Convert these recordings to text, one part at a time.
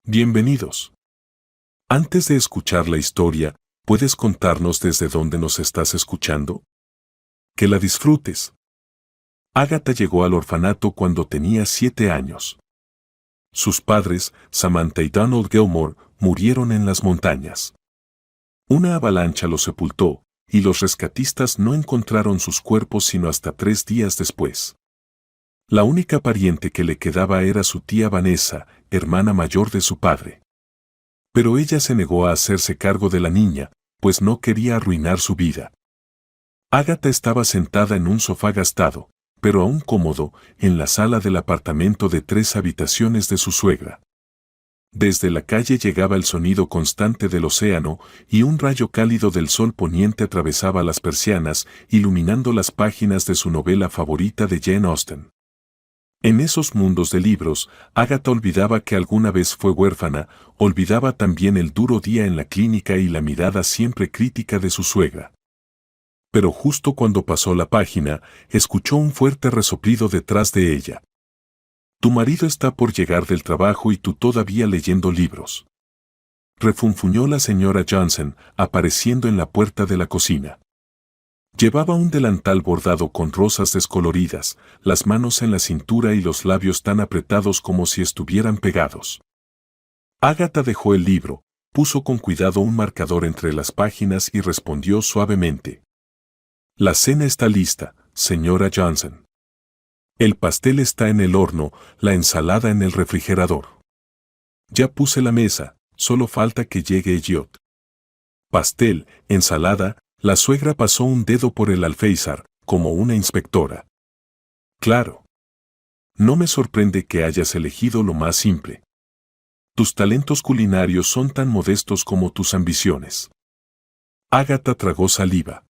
Bienvenidos. Antes de escuchar la historia, ¿puedes contarnos desde dónde nos estás escuchando? Que la disfrutes. Agatha llegó al orfanato cuando tenía 7 años. Sus padres, Samantha y Donald Gilmore, murieron en las montañas. Una avalancha los sepultó, y los rescatistas no encontraron sus cuerpos sino hasta 3 días después. La única pariente que le quedaba era su tía Vanessa, hermana mayor de su padre. Pero ella se negó a hacerse cargo de la niña, pues no quería arruinar su vida. Agatha estaba sentada en un sofá gastado, pero aún cómodo, en la sala del apartamento de 3 habitaciones de su suegra. Desde la calle llegaba el sonido constante del océano y un rayo cálido del sol poniente atravesaba las persianas, iluminando las páginas de su novela favorita de Jane Austen. En esos mundos de libros, Agatha olvidaba que alguna vez fue huérfana, olvidaba también el duro día en la clínica y la mirada siempre crítica de su suegra. Pero justo cuando pasó la página, escuchó un fuerte resoplido detrás de ella. Tu marido está por llegar del trabajo y tú todavía leyendo libros. Refunfuñó la señora Johnson, apareciendo en la puerta de la cocina. Llevaba un delantal bordado con rosas descoloridas, las manos en la cintura y los labios tan apretados como si estuvieran pegados. Agatha dejó el libro, puso con cuidado un marcador entre las páginas y respondió suavemente. La cena está lista, señora Johnson. El pastel está en el horno, la ensalada en el refrigerador. Ya puse la mesa, solo falta que llegue Elliot. Pastel, ensalada. La suegra pasó un dedo por el alféizar, como una inspectora. Claro. No me sorprende que hayas elegido lo más simple. Tus talentos culinarios son tan modestos como tus ambiciones. Agatha tragó saliva.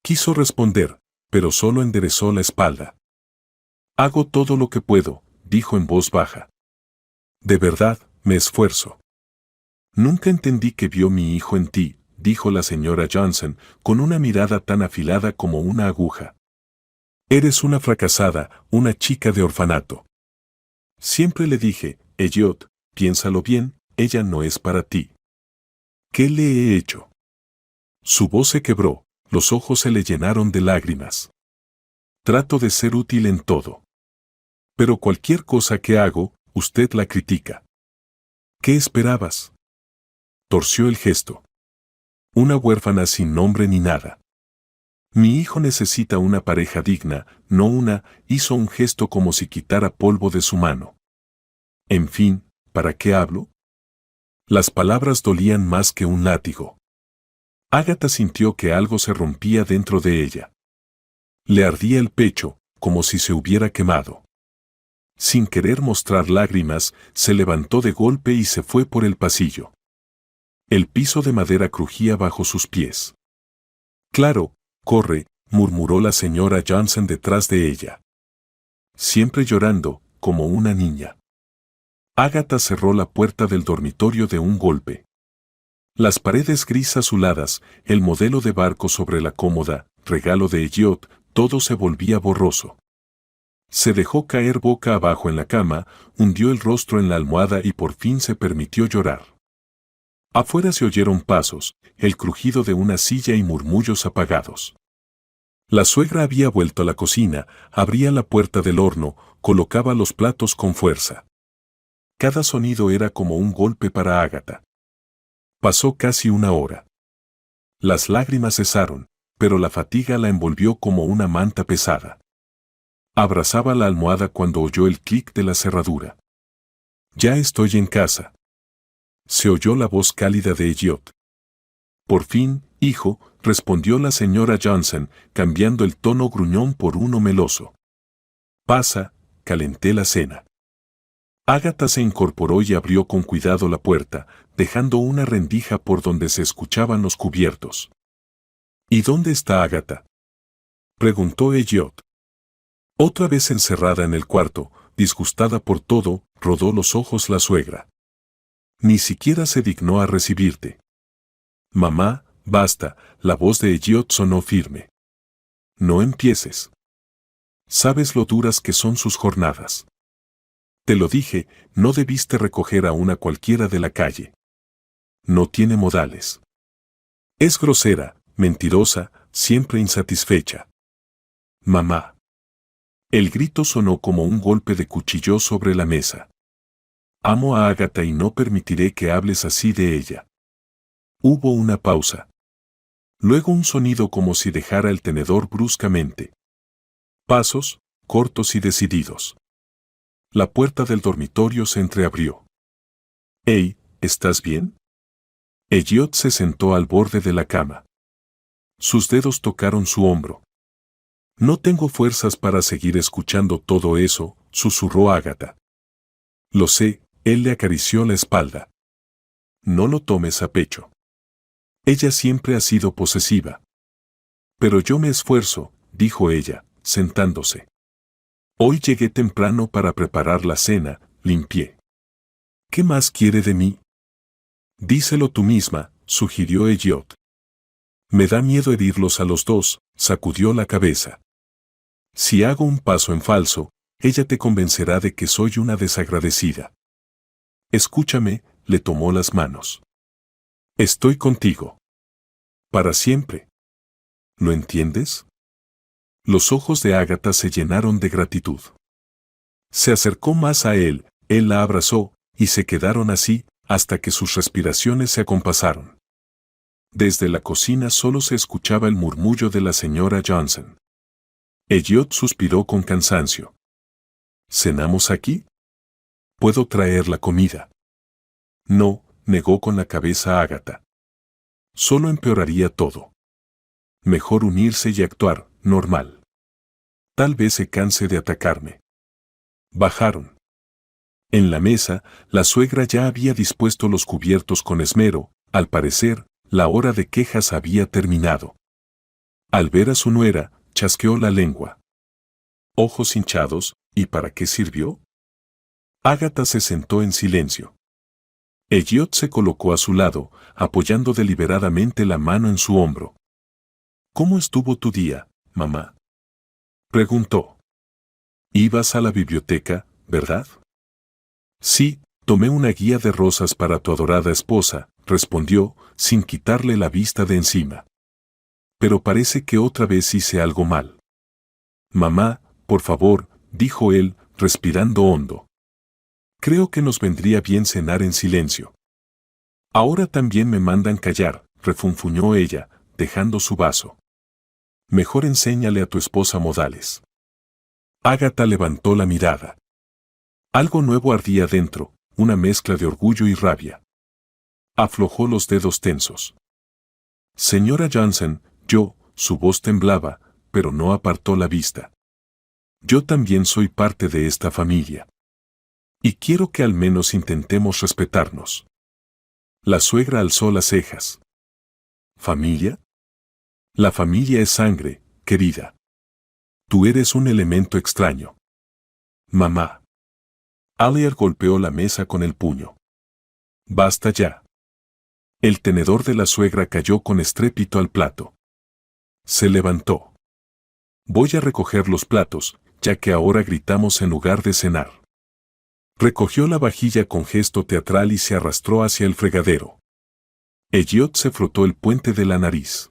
Quiso responder, pero solo enderezó la espalda. Hago todo lo que puedo, dijo en voz baja. De verdad, me esfuerzo. Nunca entendí que vio mi hijo en ti, dijo la señora Johnson, con una mirada tan afilada como una aguja. Eres una fracasada, una chica de orfanato. Siempre le dije, Elliot, piénsalo bien, ella no es para ti. ¿Qué le he hecho? Su voz se quebró, los ojos se le llenaron de lágrimas. Trato de ser útil en todo. Pero cualquier cosa que hago, usted la critica. ¿Qué esperabas? Torció el gesto. Una huérfana sin nombre ni nada. Mi hijo necesita una pareja digna, no una, hizo un gesto como si quitara polvo de su mano. En fin, ¿para qué hablo? Las palabras dolían más que un látigo. Agatha sintió que algo se rompía dentro de ella. Le ardía el pecho, como si se hubiera quemado. Sin querer mostrar lágrimas, se levantó de golpe y se fue por el pasillo. El piso de madera crujía bajo sus pies. Claro, corre, murmuró la señora Johnson detrás de ella. Siempre llorando, como una niña. Agatha cerró la puerta del dormitorio de un golpe. Las paredes gris azuladas, el modelo de barco sobre la cómoda, regalo de Elliot, todo se volvía borroso. Se dejó caer boca abajo en la cama, hundió el rostro en la almohada y por fin se permitió llorar. Afuera se oyeron pasos, el crujido de una silla y murmullos apagados. La suegra había vuelto a la cocina, abría la puerta del horno, colocaba los platos con fuerza. Cada sonido era como un golpe para Agatha. Pasó casi una hora. Las lágrimas cesaron, pero la fatiga la envolvió como una manta pesada. Abrazaba la almohada cuando oyó el clic de la cerradura. Ya estoy en casa. Se oyó la voz cálida de Elliot. Por fin, hijo, respondió la señora Johnson, cambiando el tono gruñón por uno meloso. Pasa, calenté la cena. Agatha se incorporó y abrió con cuidado la puerta, dejando una rendija por donde se escuchaban los cubiertos. ¿Y dónde está Agatha?, preguntó Elliot. Otra vez encerrada en el cuarto, disgustada por todo, rodó los ojos la suegra. Ni siquiera se dignó a recibirte. Mamá, basta, la voz de Elliot sonó firme. No empieces. Sabes lo duras que son sus jornadas. Te lo dije, no debiste recoger a una cualquiera de la calle. No tiene modales. Es grosera, mentirosa, siempre insatisfecha. Mamá. El grito sonó como un golpe de cuchillo sobre la mesa. Amo a Agatha y no permitiré que hables así de ella. Hubo una pausa. Luego un sonido como si dejara el tenedor bruscamente. Pasos, cortos y decididos. La puerta del dormitorio se entreabrió. «Hey, ¿estás bien?» Elliot se sentó al borde de la cama. Sus dedos tocaron su hombro. «No tengo fuerzas para seguir escuchando todo eso», susurró Agatha. «Lo sé», él le acarició la espalda. «No lo tomes a pecho. Ella siempre ha sido posesiva». «Pero yo me esfuerzo», dijo ella, sentándose. «Hoy llegué temprano para preparar la cena, limpié. ¿Qué más quiere de mí?» «Díselo tú misma», sugirió Elliot. «Me da miedo herirlos a los dos», sacudió la cabeza. «Si hago un paso en falso, ella te convencerá de que soy una desagradecida». «Escúchame», le tomó las manos. «Estoy contigo. Para siempre. ¿Lo entiendes?» Los ojos de Agatha se llenaron de gratitud. Se acercó más a él la abrazó, y se quedaron así, hasta que sus respiraciones se acompasaron. Desde la cocina solo se escuchaba el murmullo de la señora Johnson. Elliot suspiró con cansancio. «¿Cenamos aquí? ¿Puedo traer la comida?» «No», negó con la cabeza Agatha. «Solo empeoraría todo. Mejor unirse y actuar, normal. Tal vez se canse de atacarme». Bajaron. En la mesa, la suegra ya había dispuesto los cubiertos con esmero. Al parecer, la hora de quejas había terminado. Al ver a su nuera, chasqueó la lengua. Ojos hinchados, ¿y para qué sirvió? Agatha se sentó en silencio. Elliot se colocó a su lado, apoyando deliberadamente la mano en su hombro. «¿Cómo estuvo tu día, mamá?», preguntó. «Ibas a la biblioteca, ¿verdad?» «Sí, tomé una guía de rosas para tu adorada esposa», respondió, sin quitarle la vista de encima. «Pero parece que otra vez hice algo mal». «Mamá, por favor», dijo él, respirando hondo. «Creo que nos vendría bien cenar en silencio». «Ahora también me mandan callar», refunfuñó ella, dejando su vaso. «Mejor enséñale a tu esposa modales». Agatha levantó la mirada. Algo nuevo ardía dentro, una mezcla de orgullo y rabia. Aflojó los dedos tensos. «Señora Johnson», su voz temblaba, pero no apartó la vista. «Yo también soy parte de esta familia. Y quiero que al menos intentemos respetarnos». La suegra alzó las cejas. «¿Familia? La familia es sangre, querida. Tú eres un elemento extraño». «Mamá». Allier golpeó la mesa con el puño. «Basta ya». El tenedor de la suegra cayó con estrépito al plato. Se levantó. «Voy a recoger los platos, ya que ahora gritamos en lugar de cenar». Recogió la vajilla con gesto teatral y se arrastró hacia el fregadero. Elliot se frotó el puente de la nariz.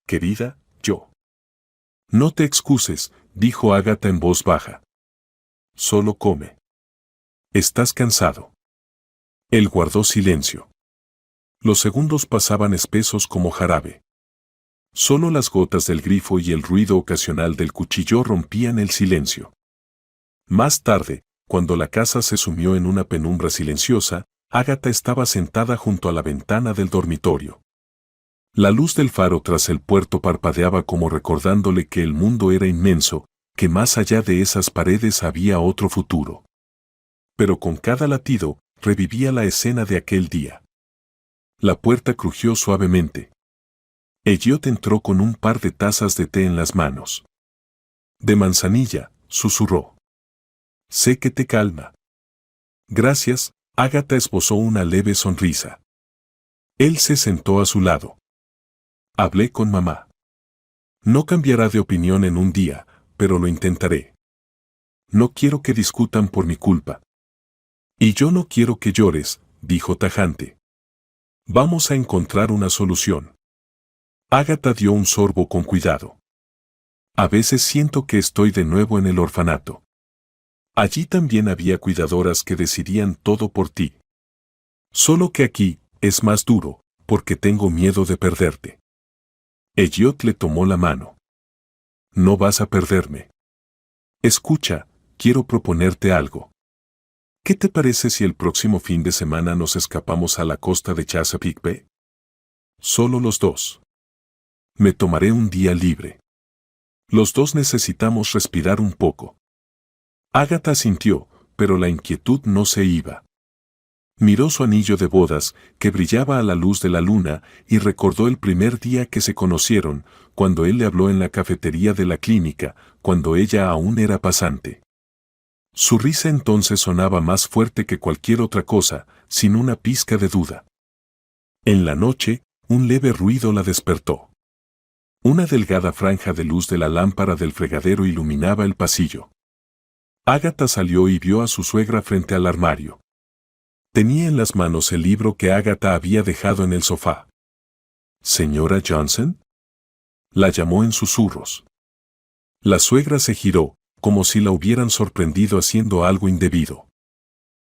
«Querida, yo». «No te excuses», dijo Agatha en voz baja. «Solo come. ¿Estás cansado?» Él guardó silencio. Los segundos pasaban espesos como jarabe. Solo las gotas del grifo y el ruido ocasional del cuchillo rompían el silencio. Más tarde, cuando la casa se sumió en una penumbra silenciosa, Agatha estaba sentada junto a la ventana del dormitorio. La luz del faro tras el puerto parpadeaba como recordándole que el mundo era inmenso, que más allá de esas paredes había otro futuro. Pero con cada latido, revivía la escena de aquel día. La puerta crujió suavemente. Elliot entró con un par de tazas de té en las manos. «De manzanilla», susurró. «Sé que te calma». «Gracias», Agatha esbozó una leve sonrisa. Él se sentó a su lado. «Hablé con mamá. No cambiará de opinión en un día, pero lo intentaré». No quiero que discutan por mi culpa. Y yo no quiero que llores, dijo tajante. Vamos a encontrar una solución. Agatha dio un sorbo con cuidado. A veces siento que estoy de nuevo en el orfanato. Allí también había cuidadoras que decidían todo por ti. Solo que aquí es más duro, porque tengo miedo de perderte. Elliot le tomó la mano. No vas a perderme. Escucha, quiero proponerte algo. ¿Qué te parece si el próximo fin de semana nos escapamos a la costa de Chesapeake Bay? Solo los dos. Me tomaré un día libre. Los dos necesitamos respirar un poco. Agatha asintió, pero la inquietud no se iba. Miró su anillo de bodas, que brillaba a la luz de la luna, y recordó el primer día que se conocieron, cuando él le habló en la cafetería de la clínica, cuando ella aún era pasante. Su risa entonces sonaba más fuerte que cualquier otra cosa, sin una pizca de duda. En la noche, un leve ruido la despertó. Una delgada franja de luz de la lámpara del fregadero iluminaba el pasillo. Agatha salió y vio a su suegra frente al armario. Tenía en las manos el libro que Agatha había dejado en el sofá. ¿Señora Johnson? La llamó en susurros. La suegra se giró, como si la hubieran sorprendido haciendo algo indebido.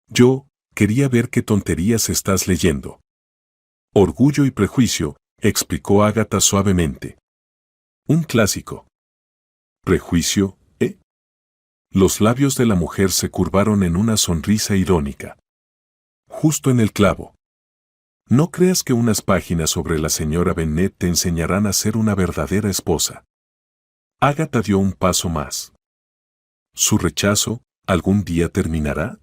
Yo, quería ver qué tonterías estás leyendo. Orgullo y prejuicio, explicó Agatha suavemente. Un clásico. ¿Prejuicio, eh? Los labios de la mujer se curvaron en una sonrisa irónica. Justo en el clavo. No creas que unas páginas sobre la señora Bennet te enseñarán a ser una verdadera esposa. Agatha dio un paso más. ¿Su rechazo algún día terminará?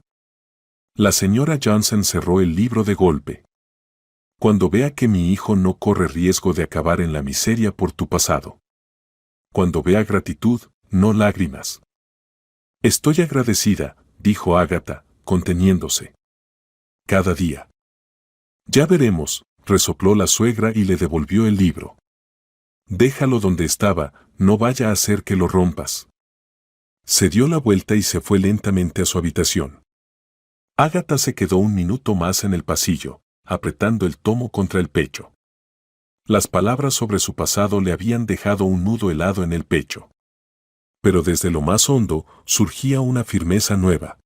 La señora Johnson cerró el libro de golpe. Cuando vea que mi hijo no corre riesgo de acabar en la miseria por tu pasado. Cuando vea gratitud, no lágrimas. Estoy agradecida, dijo Agatha, conteniéndose. Cada día. Ya veremos, resopló la suegra y le devolvió el libro. Déjalo donde estaba, no vaya a hacer que lo rompas. Se dio la vuelta y se fue lentamente a su habitación. Agatha se quedó un minuto más en el pasillo, apretando el tomo contra el pecho. Las palabras sobre su pasado le habían dejado un nudo helado en el pecho. Pero desde lo más hondo surgía una firmeza nueva.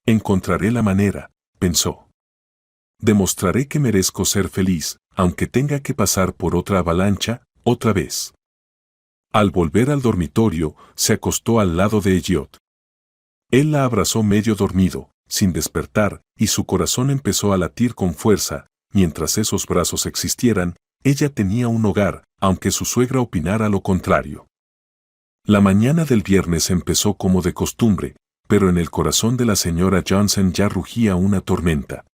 Encontraré la manera, pensó. Demostraré que merezco ser feliz, aunque tenga que pasar por otra avalancha, otra vez. Al volver al dormitorio, se acostó al lado de Elliot. Él la abrazó medio dormido, sin despertar, y su corazón empezó a latir con fuerza. Mientras esos brazos existieran, ella tenía un hogar, aunque su suegra opinara lo contrario. La mañana del viernes empezó como de costumbre, pero en el corazón de la señora Johnson ya rugía una tormenta.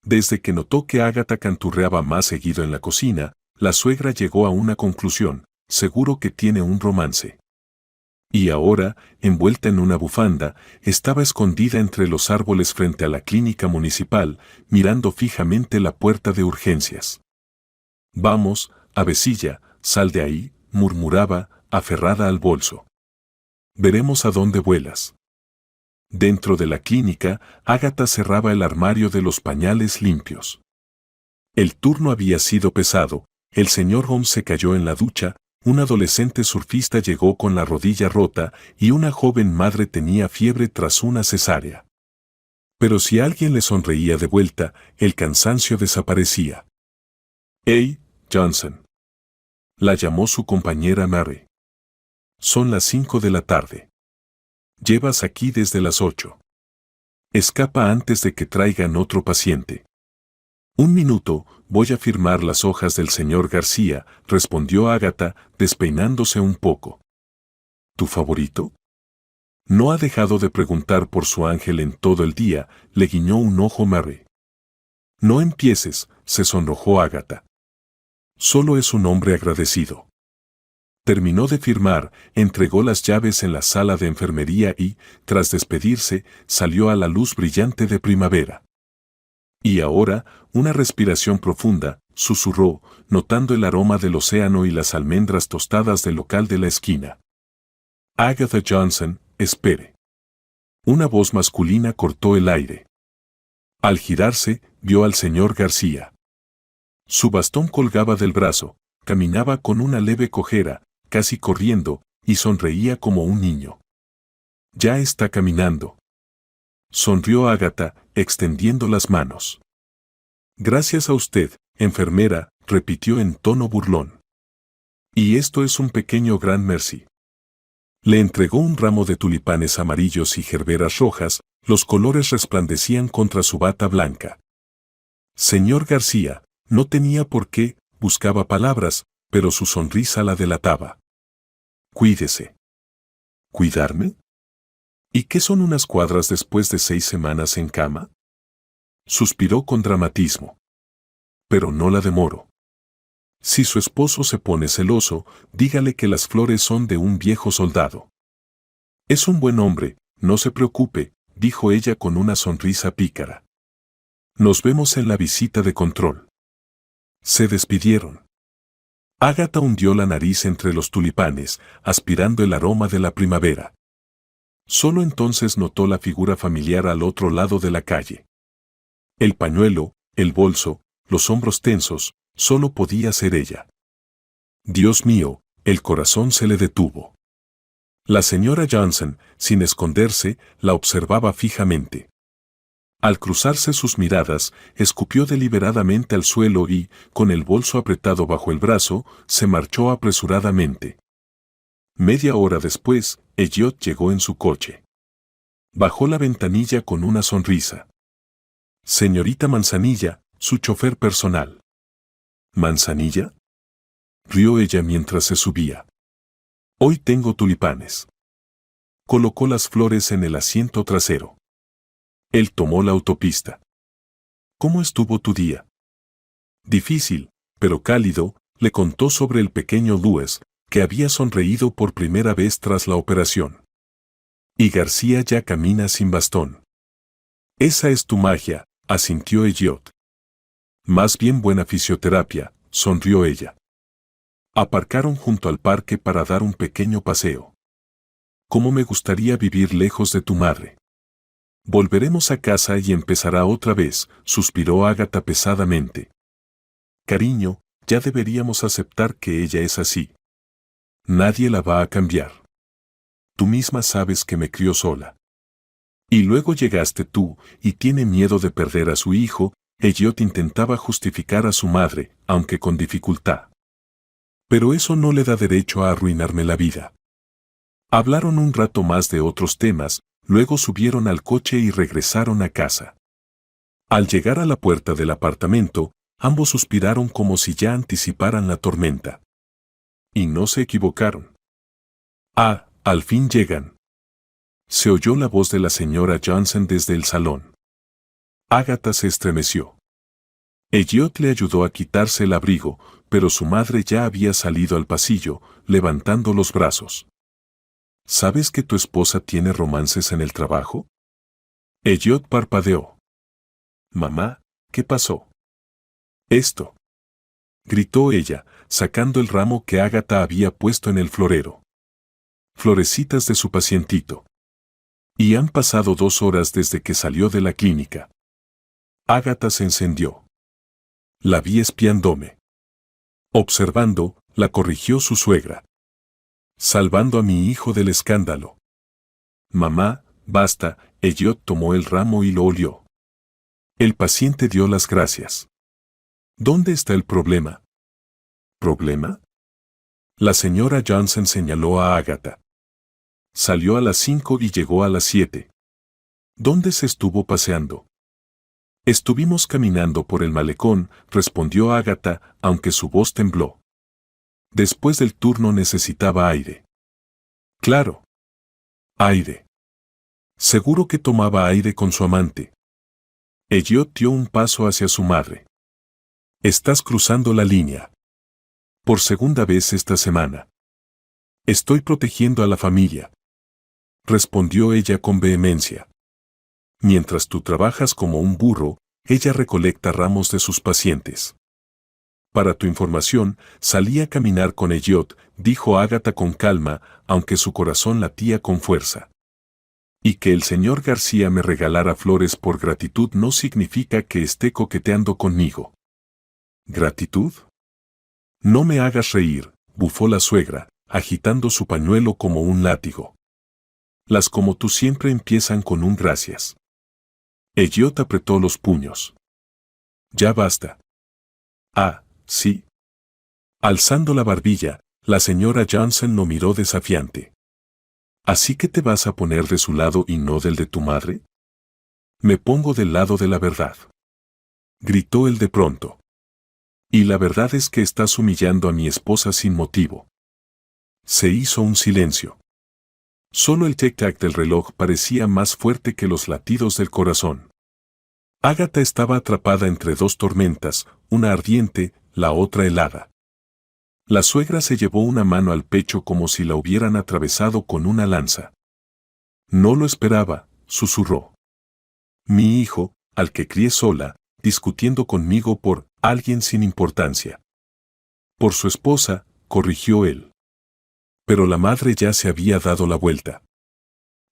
Desde que notó que Agatha canturreaba más seguido en la cocina, la suegra llegó a una conclusión: seguro que tiene un romance. Y ahora, envuelta en una bufanda, estaba escondida entre los árboles frente a la clínica municipal, mirando fijamente la puerta de urgencias. Vamos, avecilla, sal de ahí, murmuraba, aferrada al bolso. Veremos a dónde vuelas. Dentro de la clínica, Agatha cerraba el armario de los pañales limpios. El turno había sido pesado, el señor Holmes se cayó en la ducha, un adolescente surfista llegó con la rodilla rota y una joven madre tenía fiebre tras una cesárea. Pero si alguien le sonreía de vuelta, el cansancio desaparecía. «Hey, Johnson», la llamó su compañera Mary. «Son las 5 de la tarde. Llevas aquí desde las 8. Escapa antes de que traigan otro paciente». «Un minuto, voy a firmar las hojas del señor García», respondió Agatha, despeinándose un poco. «¿Tu favorito?» No ha dejado de preguntar por su ángel en todo el día, le guiñó un ojo Mary. «No empieces», se sonrojó Agatha. «Solo es un hombre agradecido». Terminó de firmar, entregó las llaves en la sala de enfermería y, tras despedirse, salió a la luz brillante de primavera. «Y ahora, una respiración profunda», susurró, notando el aroma del océano y las almendras tostadas del local de la esquina. «Agatha Johnson, espere». Una voz masculina cortó el aire. Al girarse, vio al señor García. Su bastón colgaba del brazo, caminaba con una leve cojera, casi corriendo, y sonreía como un niño. Ya está caminando. Sonrió Ágata, extendiendo las manos. Gracias a usted, enfermera, repitió en tono burlón. Y esto es un pequeño gran merci. Le entregó un ramo de tulipanes amarillos y gerberas rojas, los colores resplandecían contra su bata blanca. Señor García, no tenía por qué, buscaba palabras, pero su sonrisa la delataba. Cuídese. ¿Cuidarme? ¿Y qué son unas cuadras después de 6 semanas en cama? Suspiró con dramatismo. Pero no la demoro. Si su esposo se pone celoso, dígale que las flores son de un viejo soldado. Es un buen hombre, no se preocupe, dijo ella con una sonrisa pícara. Nos vemos en la visita de control. Se despidieron. Ágata hundió la nariz entre los tulipanes, aspirando el aroma de la primavera. Solo entonces notó la figura familiar al otro lado de la calle. El pañuelo, el bolso, los hombros tensos, solo podía ser ella. Dios mío, el corazón se le detuvo. La señora Johnson, sin esconderse, la observaba fijamente. Al cruzarse sus miradas, escupió deliberadamente al suelo y, con el bolso apretado bajo el brazo, se marchó apresuradamente. Media hora después, Elliot llegó en su coche. Bajó la ventanilla con una sonrisa. Señorita Manzanilla, su chofer personal. ¿Manzanilla? Rió ella mientras se subía. Hoy tengo tulipanes. Colocó las flores en el asiento trasero. Él tomó la autopista. ¿Cómo estuvo tu día? Difícil, pero cálido, le contó sobre el pequeño Louis, que había sonreído por primera vez tras la operación. Y García ya camina sin bastón. Esa es tu magia, asintió Elliot. Más bien buena fisioterapia, sonrió ella. Aparcaron junto al parque para dar un pequeño paseo. ¿Cómo me gustaría vivir lejos de tu madre? Volveremos a casa y empezará otra vez, suspiró Ágata pesadamente. Cariño, ya deberíamos aceptar que ella es así. Nadie la va a cambiar. Tú misma sabes que me crió sola. Y luego llegaste tú, y tiene miedo de perder a su hijo. Elliot intentaba justificar a su madre, aunque con dificultad. Pero eso no le da derecho a arruinarme la vida. Hablaron un rato más de otros temas, luego subieron al coche y regresaron a casa. Al llegar a la puerta del apartamento, ambos suspiraron como si ya anticiparan la tormenta. Y no se equivocaron. Ah, al fin llegan. Se oyó la voz de la señora Johnson desde el salón. Ágata se estremeció. Elliot le ayudó a quitarse el abrigo, pero su madre ya había salido al pasillo, levantando los brazos. ¿Sabes que tu esposa tiene romances en el trabajo? Elliot parpadeó. Mamá, ¿qué pasó? Esto. Gritó ella, sacando el ramo que Ágata había puesto en el florero. Florecitas de su pacientito. Y han pasado 2 horas desde que salió de la clínica. Ágata se encendió. La vi espiándome. Observando, la corrigió su suegra. Salvando a mi hijo del escándalo. Mamá, basta, Elliot tomó el ramo y lo olió. El paciente dio las gracias. ¿Dónde está el problema? ¿Problema? La señora Johnson señaló a Ágata. Salió a las 5 y llegó a las 7. ¿Dónde se estuvo paseando? Estuvimos caminando por el malecón, respondió Ágata, aunque su voz tembló. Después del turno necesitaba aire. Claro. Aire. Seguro que tomaba aire con su amante. Elliot dio un paso hacia su madre. Estás cruzando la línea. Por segunda vez esta semana. Estoy protegiendo a la familia. Respondió ella con vehemencia. Mientras tú trabajas como un burro, ella recolecta ramos de sus pacientes. Para tu información, salí a caminar con Elliot, dijo Ágata con calma, aunque su corazón latía con fuerza. Y que el señor García me regalara flores por gratitud no significa que esté coqueteando conmigo. ¿Gratitud? No me hagas reír, bufó la suegra, agitando su pañuelo como un látigo. Las como tú siempre empiezan con un gracias. Elliot apretó los puños. Ya basta. Ah, sí. Alzando la barbilla, la señora Johnson lo miró desafiante. ¿Así que te vas a poner de su lado y no del de tu madre? Me pongo del lado de la verdad. Gritó él de pronto. Y la verdad es que estás humillando a mi esposa sin motivo. Se hizo un silencio. Solo el tic-tac del reloj parecía más fuerte que los latidos del corazón. Ágata estaba atrapada entre dos tormentas, una ardiente, la otra helada. La suegra se llevó una mano al pecho como si la hubieran atravesado con una lanza. No lo esperaba, susurró. Mi hijo, al que crié sola, discutiendo conmigo por alguien sin importancia. Por su esposa, corrigió él. Pero la madre ya se había dado la vuelta.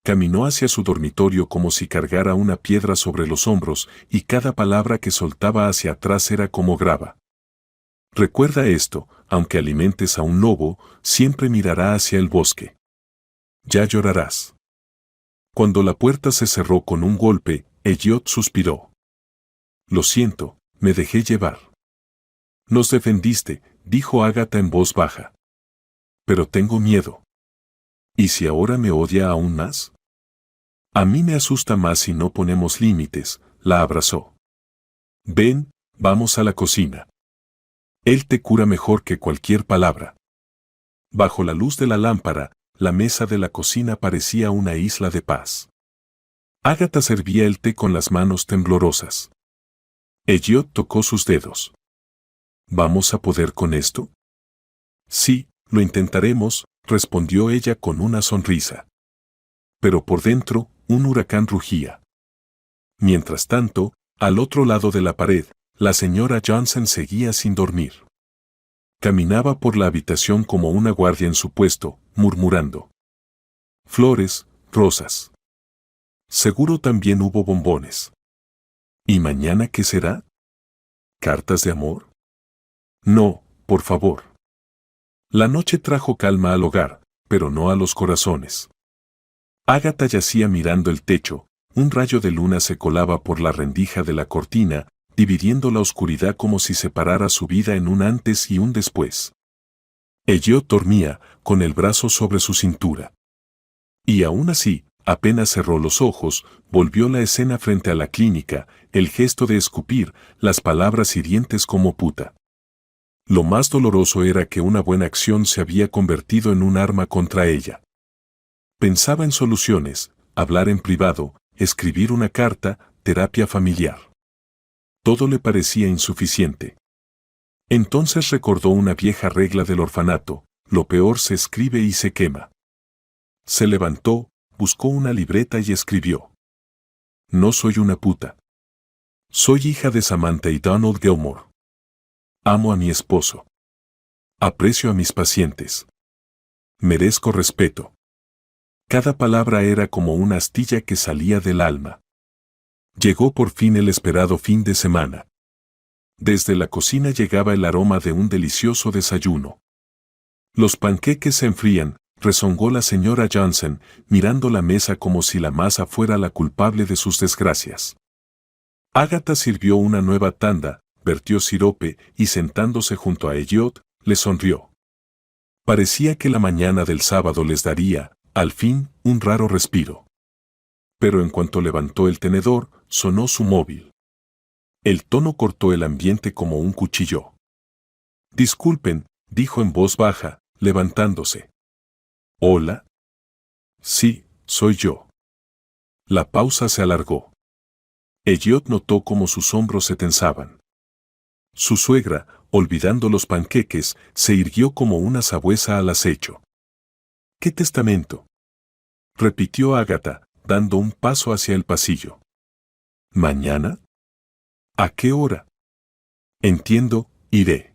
Caminó hacia su dormitorio como si cargara una piedra sobre los hombros y cada palabra que soltaba hacia atrás era como grava. Recuerda esto, aunque alimentes a un lobo, siempre mirará hacia el bosque. Ya llorarás. Cuando la puerta se cerró con un golpe, Elliot suspiró. Lo siento, me dejé llevar. Nos defendiste, dijo Ágata en voz baja. Pero tengo miedo. ¿Y si ahora me odia aún más? A mí me asusta más si no ponemos límites, la abrazó. Ven, vamos a la cocina. Él te cura mejor que cualquier palabra. Bajo la luz de la lámpara, la mesa de la cocina parecía una isla de paz. Ágata servía el té con las manos temblorosas. Elliot tocó sus dedos. ¿Vamos a poder con esto? Sí, lo intentaremos, respondió ella con una sonrisa. Pero por dentro, un huracán rugía. Mientras tanto, al otro lado de la pared, la señora Johnson seguía sin dormir. Caminaba por la habitación como una guardia en su puesto, murmurando. Flores, rosas. Seguro también hubo bombones. ¿Y mañana qué será? ¿Cartas de amor? No, por favor. La noche trajo calma al hogar, pero no a los corazones. Ágata yacía mirando el techo, un rayo de luna se colaba por la rendija de la cortina, dividiendo la oscuridad como si separara su vida en un antes y un después. Elliot dormía, con el brazo sobre su cintura. Y aún así, apenas cerró los ojos, volvió la escena frente a la clínica, el gesto de escupir, las palabras hirientes como puta. Lo más doloroso era que una buena acción se había convertido en un arma contra ella. Pensaba en soluciones, hablar en privado, escribir una carta, terapia familiar. Todo le parecía insuficiente. Entonces recordó una vieja regla del orfanato, lo peor se escribe y se quema. Se levantó, buscó una libreta y escribió. No soy una puta. Soy hija de Samantha y Donald Gilmore. Amo a mi esposo. Aprecio a mis pacientes. Merezco respeto. Cada palabra era como una astilla que salía del alma. Llegó por fin el esperado fin de semana. Desde la cocina llegaba el aroma de un delicioso desayuno. Los panqueques se enfrían, rezongó la señora Johnson, mirando la mesa como si la masa fuera la culpable de sus desgracias. Ágata sirvió una nueva tanda, vertió sirope y sentándose junto a Elliot, le sonrió. Parecía que la mañana del sábado les daría, al fin, un raro respiro. Pero en cuanto levantó el tenedor, sonó su móvil. El tono cortó el ambiente como un cuchillo. Disculpen, dijo en voz baja, levantándose. ¿Hola? Sí, soy yo. La pausa se alargó. Elliot notó cómo sus hombros se tensaban. Su suegra, olvidando los panqueques, se irguió como una sabuesa al acecho. ¿Qué testamento? Repitió Ágata, dando un paso hacia el pasillo. ¿Mañana? ¿A qué hora? Entiendo, iré.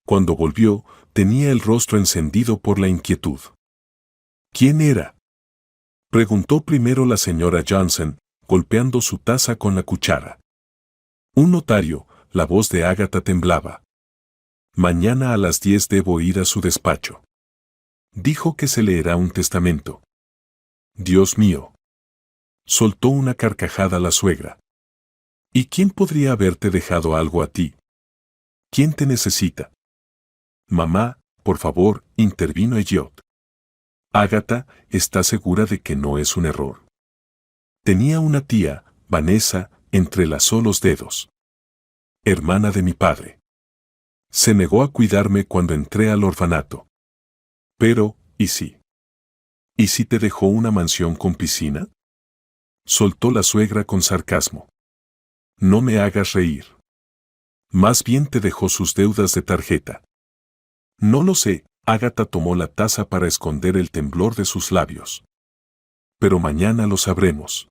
Cuando volvió, tenía el rostro encendido por la inquietud. ¿Quién era? Preguntó primero la señora Johnson, golpeando su taza con la cuchara. Un notario, la voz de Agatha temblaba. Mañana a las 10 debo ir a su despacho. Dijo que se leerá un testamento. Dios mío. Soltó una carcajada la suegra. ¿Y quién podría haberte dejado algo a ti? ¿Quién te necesita? Mamá, por favor, intervino Elliot. Agatha, ¿está segura de que no es un error? Tenía una tía, Vanessa, entrelazó los dedos. Hermana de mi padre. Se negó a cuidarme cuando entré al orfanato. Pero, ¿y si? ¿Y si te dejó una mansión con piscina? Soltó la suegra con sarcasmo. No me hagas reír. Más bien te dejó sus deudas de tarjeta. No lo sé, Agatha tomó la taza para esconder el temblor de sus labios. Pero mañana lo sabremos.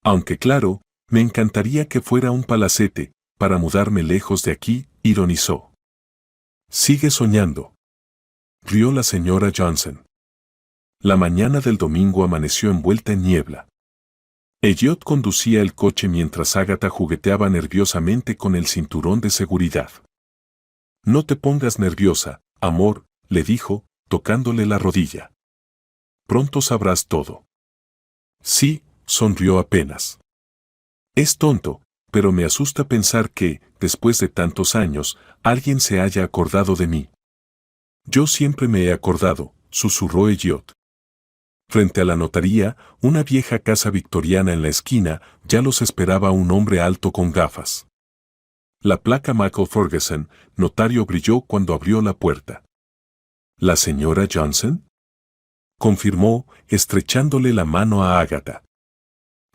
Aunque claro, me encantaría que fuera un palacete, para mudarme lejos de aquí, ironizó. Sigue soñando. Rió la señora Johnson. La mañana del domingo amaneció envuelta en niebla. Elliot conducía el coche mientras Agatha jugueteaba nerviosamente con el cinturón de seguridad. No te pongas nerviosa, amor, le dijo, tocándole la rodilla. Pronto sabrás todo. Sí, sonrió apenas. Es tonto, pero me asusta pensar que, después de tantos años, alguien se haya acordado de mí. Yo siempre me he acordado, susurró Elliot. Frente a la notaría, una vieja casa victoriana en la esquina, ya los esperaba un hombre alto con gafas. La placa Michael Ferguson, notario, brilló cuando abrió la puerta. ¿La señora Johnson? Confirmó, estrechándole la mano a Agatha.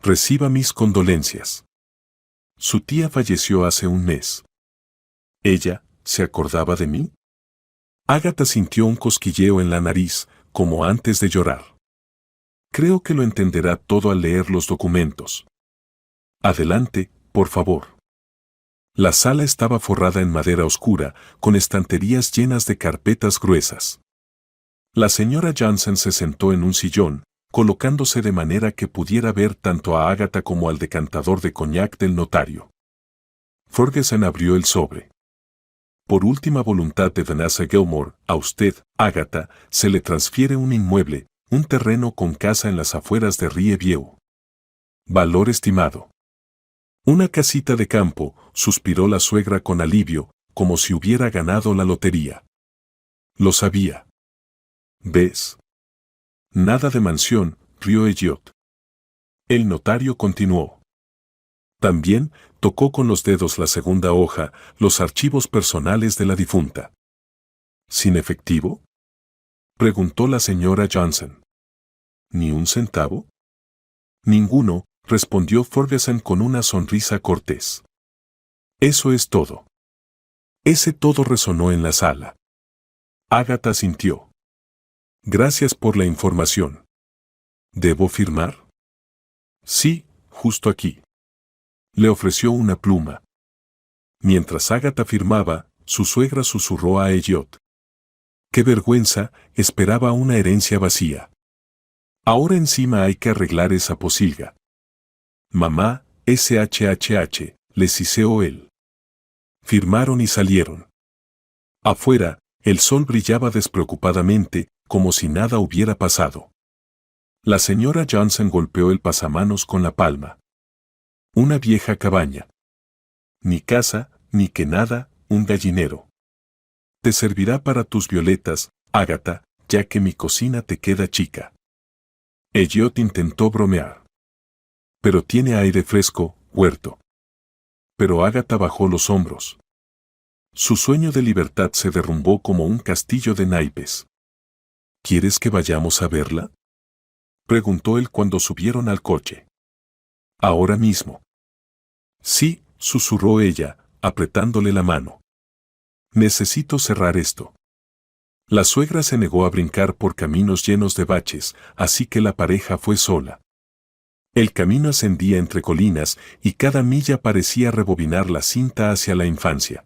Reciba mis condolencias. Su tía falleció hace un mes. ¿Ella se acordaba de mí? Agatha sintió un cosquilleo en la nariz, como antes de llorar. Creo que lo entenderá todo al leer los documentos. Adelante, por favor. La sala estaba forrada en madera oscura, con estanterías llenas de carpetas gruesas. La señora Johnson se sentó en un sillón, colocándose de manera que pudiera ver tanto a Agatha como al decantador de coñac del notario. Ferguson abrió el sobre. Por última voluntad de Vanessa Gilmore, a usted, Agatha, se le transfiere un inmueble, un terreno con casa en las afueras de Riverview. Valor estimado. Una casita de campo, suspiró la suegra con alivio, como si hubiera ganado la lotería. Lo sabía. ¿Ves? Nada de mansión, rió Elliot. El notario continuó. También tocó con los dedos la segunda hoja, los archivos personales de la difunta. ¿Sin efectivo? Preguntó la señora Johnson. ¿Ni un centavo? Ninguno, respondió Ferguson con una sonrisa cortés. Eso es todo. Ese todo resonó en la sala. Agatha sintió. Gracias por la información. ¿Debo firmar? Sí, justo aquí. Le ofreció una pluma. Mientras Agatha firmaba, su suegra susurró a Elliot. ¡Qué vergüenza! Esperaba una herencia vacía. Ahora encima hay que arreglar esa posilga. Mamá, SHHH, le siseó él. Firmaron y salieron. Afuera, el sol brillaba despreocupadamente, como si nada hubiera pasado. La señora Johnson golpeó el pasamanos con la palma. Una vieja cabaña. Ni casa, ni que nada, un gallinero. Te servirá para tus violetas, Agatha, ya que mi cocina te queda chica. Elliot intentó bromear. Pero tiene aire fresco, huerto. Pero Agatha bajó los hombros. Su sueño de libertad se derrumbó como un castillo de naipes. ¿Quieres que vayamos a verla? Preguntó él cuando subieron al coche. Ahora mismo. Sí, susurró ella, apretándole la mano. Necesito cerrar esto. La suegra se negó a brincar por caminos llenos de baches, así que la pareja fue sola. El camino ascendía entre colinas y cada milla parecía rebobinar la cinta hacia la infancia.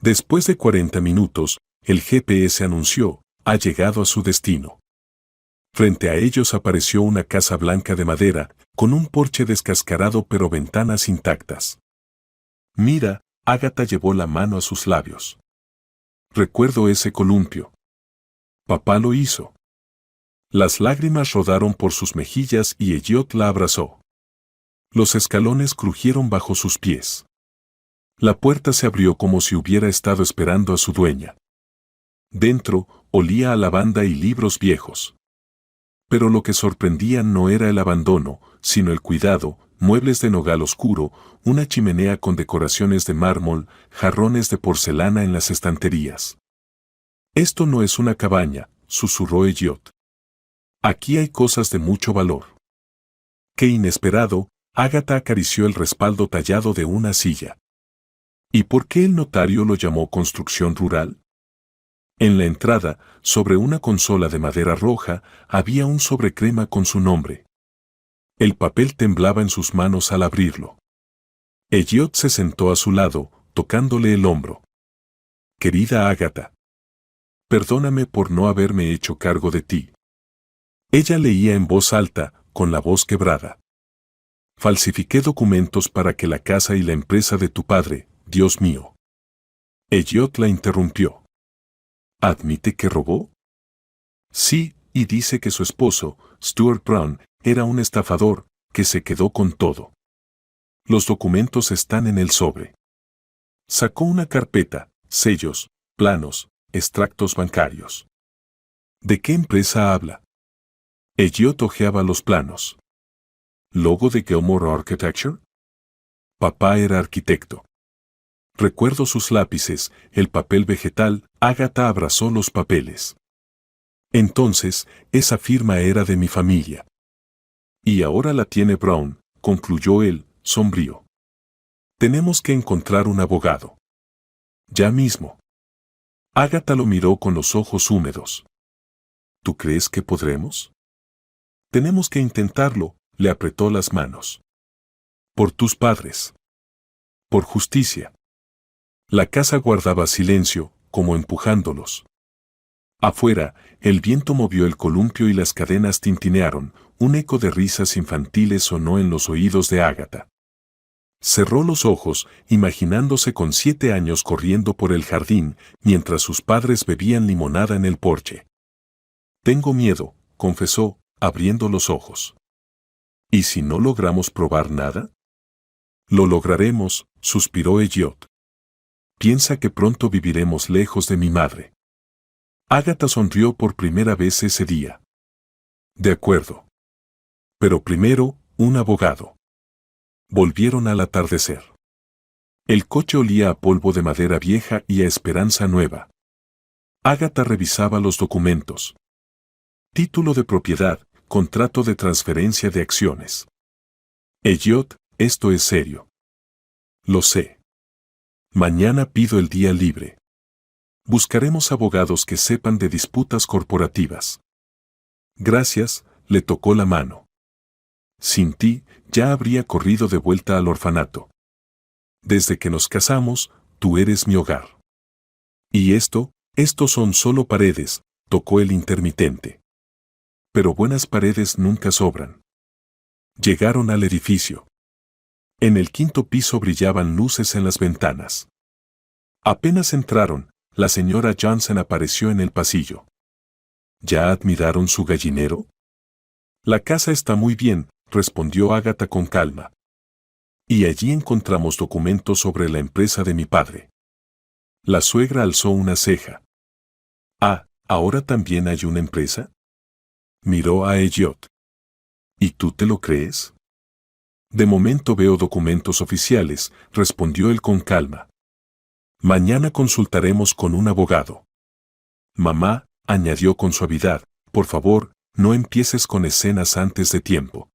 Después de 40 minutos, el GPS anunció, ha llegado a su destino. Frente a ellos apareció una casa blanca de madera, con un porche descascarado pero ventanas intactas. Mira, Agatha llevó la mano a sus labios. Recuerdo ese columpio. Papá lo hizo. Las lágrimas rodaron por sus mejillas y Elliot la abrazó. Los escalones crujieron bajo sus pies. La puerta se abrió como si hubiera estado esperando a su dueña. Dentro, olía a lavanda y libros viejos. Pero lo que sorprendía no era el abandono, sino el cuidado, muebles de nogal oscuro, una chimenea con decoraciones de mármol, jarrones de porcelana en las estanterías. Esto no es una cabaña, susurró Elliot. Aquí hay cosas de mucho valor. Qué inesperado, Agatha acarició el respaldo tallado de una silla. ¿Y por qué el notario lo llamó construcción rural? En la entrada, sobre una consola de madera roja, había un sobrecrema con su nombre. El papel temblaba en sus manos al abrirlo. Elliot se sentó a su lado, tocándole el hombro. Querida Agatha, perdóname por no haberme hecho cargo de ti. Ella leía en voz alta, con la voz quebrada. Falsifiqué documentos para que la casa y la empresa de tu padre, Dios mío. Elliot la interrumpió. ¿Admite que robó? Sí, y dice que su esposo, Stuart Brown, era un estafador, que se quedó con todo. Los documentos están en el sobre. Sacó una carpeta, sellos, planos, extractos bancarios. ¿De qué empresa habla? Elliot hojeaba los planos. ¿Logo de Gilmore Architecture? Papá era arquitecto. Recuerdo sus lápices, el papel vegetal. Agatha abrazó los papeles. Entonces, esa firma era de mi familia. Y ahora la tiene Brown, concluyó él, sombrío. Tenemos que encontrar un abogado. Ya mismo. Agatha lo miró con los ojos húmedos. ¿Tú crees que podremos? Tenemos que intentarlo, le apretó las manos. Por tus padres. Por justicia. La casa guardaba silencio, como empujándolos. Afuera, el viento movió el columpio y las cadenas tintinearon, un eco de risas infantiles sonó en los oídos de Agatha. Cerró los ojos, imaginándose con 7 años corriendo por el jardín, mientras sus padres bebían limonada en el porche. Tengo miedo, confesó, abriendo los ojos. ¿Y si no logramos probar nada? Lo lograremos, suspiró Elliot. Piensa que pronto viviremos lejos de mi madre. Agatha sonrió por primera vez ese día. De acuerdo. Pero primero, un abogado. Volvieron al atardecer. El coche olía a polvo de madera vieja y a esperanza nueva. Agatha revisaba los documentos. Título de propiedad, contrato de transferencia de acciones. Elliot, esto es serio. Lo sé. Mañana pido el día libre. Buscaremos abogados que sepan de disputas corporativas. Gracias, le tocó la mano. Sin ti, ya habría corrido de vuelta al orfanato. Desde que nos casamos, tú eres mi hogar. Y estos son solo paredes, tocó el intermitente. Pero buenas paredes nunca sobran. Llegaron al edificio. En el 5º piso brillaban luces en las ventanas. Apenas entraron, la señora Johnson apareció en el pasillo. ¿Ya admiraron su gallinero? La casa está muy bien, respondió Agatha con calma. Y allí encontramos documentos sobre la empresa de mi padre. La suegra alzó una ceja. Ah, ¿ahora también hay una empresa? Miró a Elliot. ¿Y tú te lo crees? De momento veo documentos oficiales, respondió él con calma. Mañana consultaremos con un abogado. Mamá, añadió con suavidad, por favor, no empieces con escenas antes de tiempo.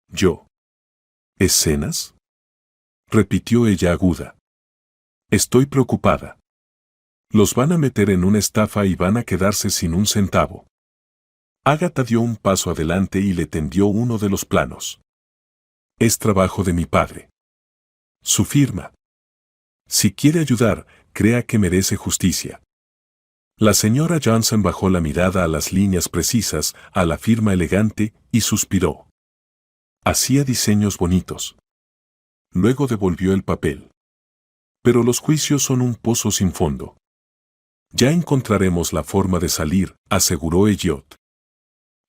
Yo. ¿Escenas? Repitió ella aguda. Estoy preocupada. Los van a meter en una estafa y van a quedarse sin un centavo. Agatha dio un paso adelante y le tendió uno de los planos. Es trabajo de mi padre. Su firma. Si quiere ayudar, crea que merece justicia. La señora Johnson bajó la mirada a las líneas precisas, a la firma elegante, y suspiró. Hacía diseños bonitos. Luego devolvió el papel. Pero los juicios son un pozo sin fondo. Ya encontraremos la forma de salir, aseguró Elliot.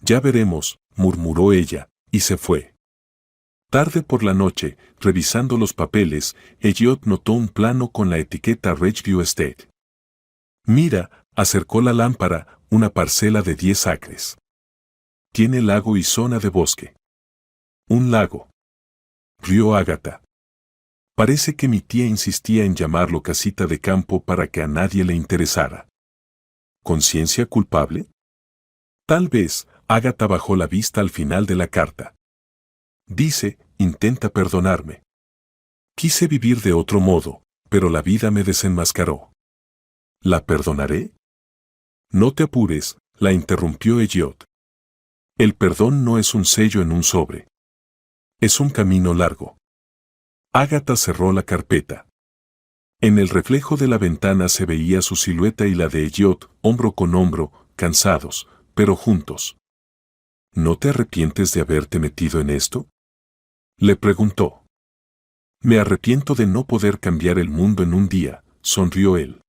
Ya veremos, murmuró ella, y se fue. Tarde por la noche, revisando los papeles, Elliot notó un plano con la etiqueta Ridgeview Estate. Mira, acercó la lámpara, una parcela de 10 acres. Tiene lago y zona de bosque. Un lago. Rió Agatha. Parece que mi tía insistía en llamarlo casita de campo para que a nadie le interesara. ¿Conciencia culpable? Tal vez. Agatha bajó la vista al final de la carta. Dice, intenta perdonarme. Quise vivir de otro modo, pero la vida me desenmascaró. ¿La perdonaré? No te apures, la interrumpió Elliot. El perdón no es un sello en un sobre. Es un camino largo. Agatha cerró la carpeta. En el reflejo de la ventana se veía su silueta y la de Elliot, hombro con hombro, cansados, pero juntos. ¿No te arrepientes de haberte metido en esto? Le preguntó. Me arrepiento de no poder cambiar el mundo en un día, sonrió él.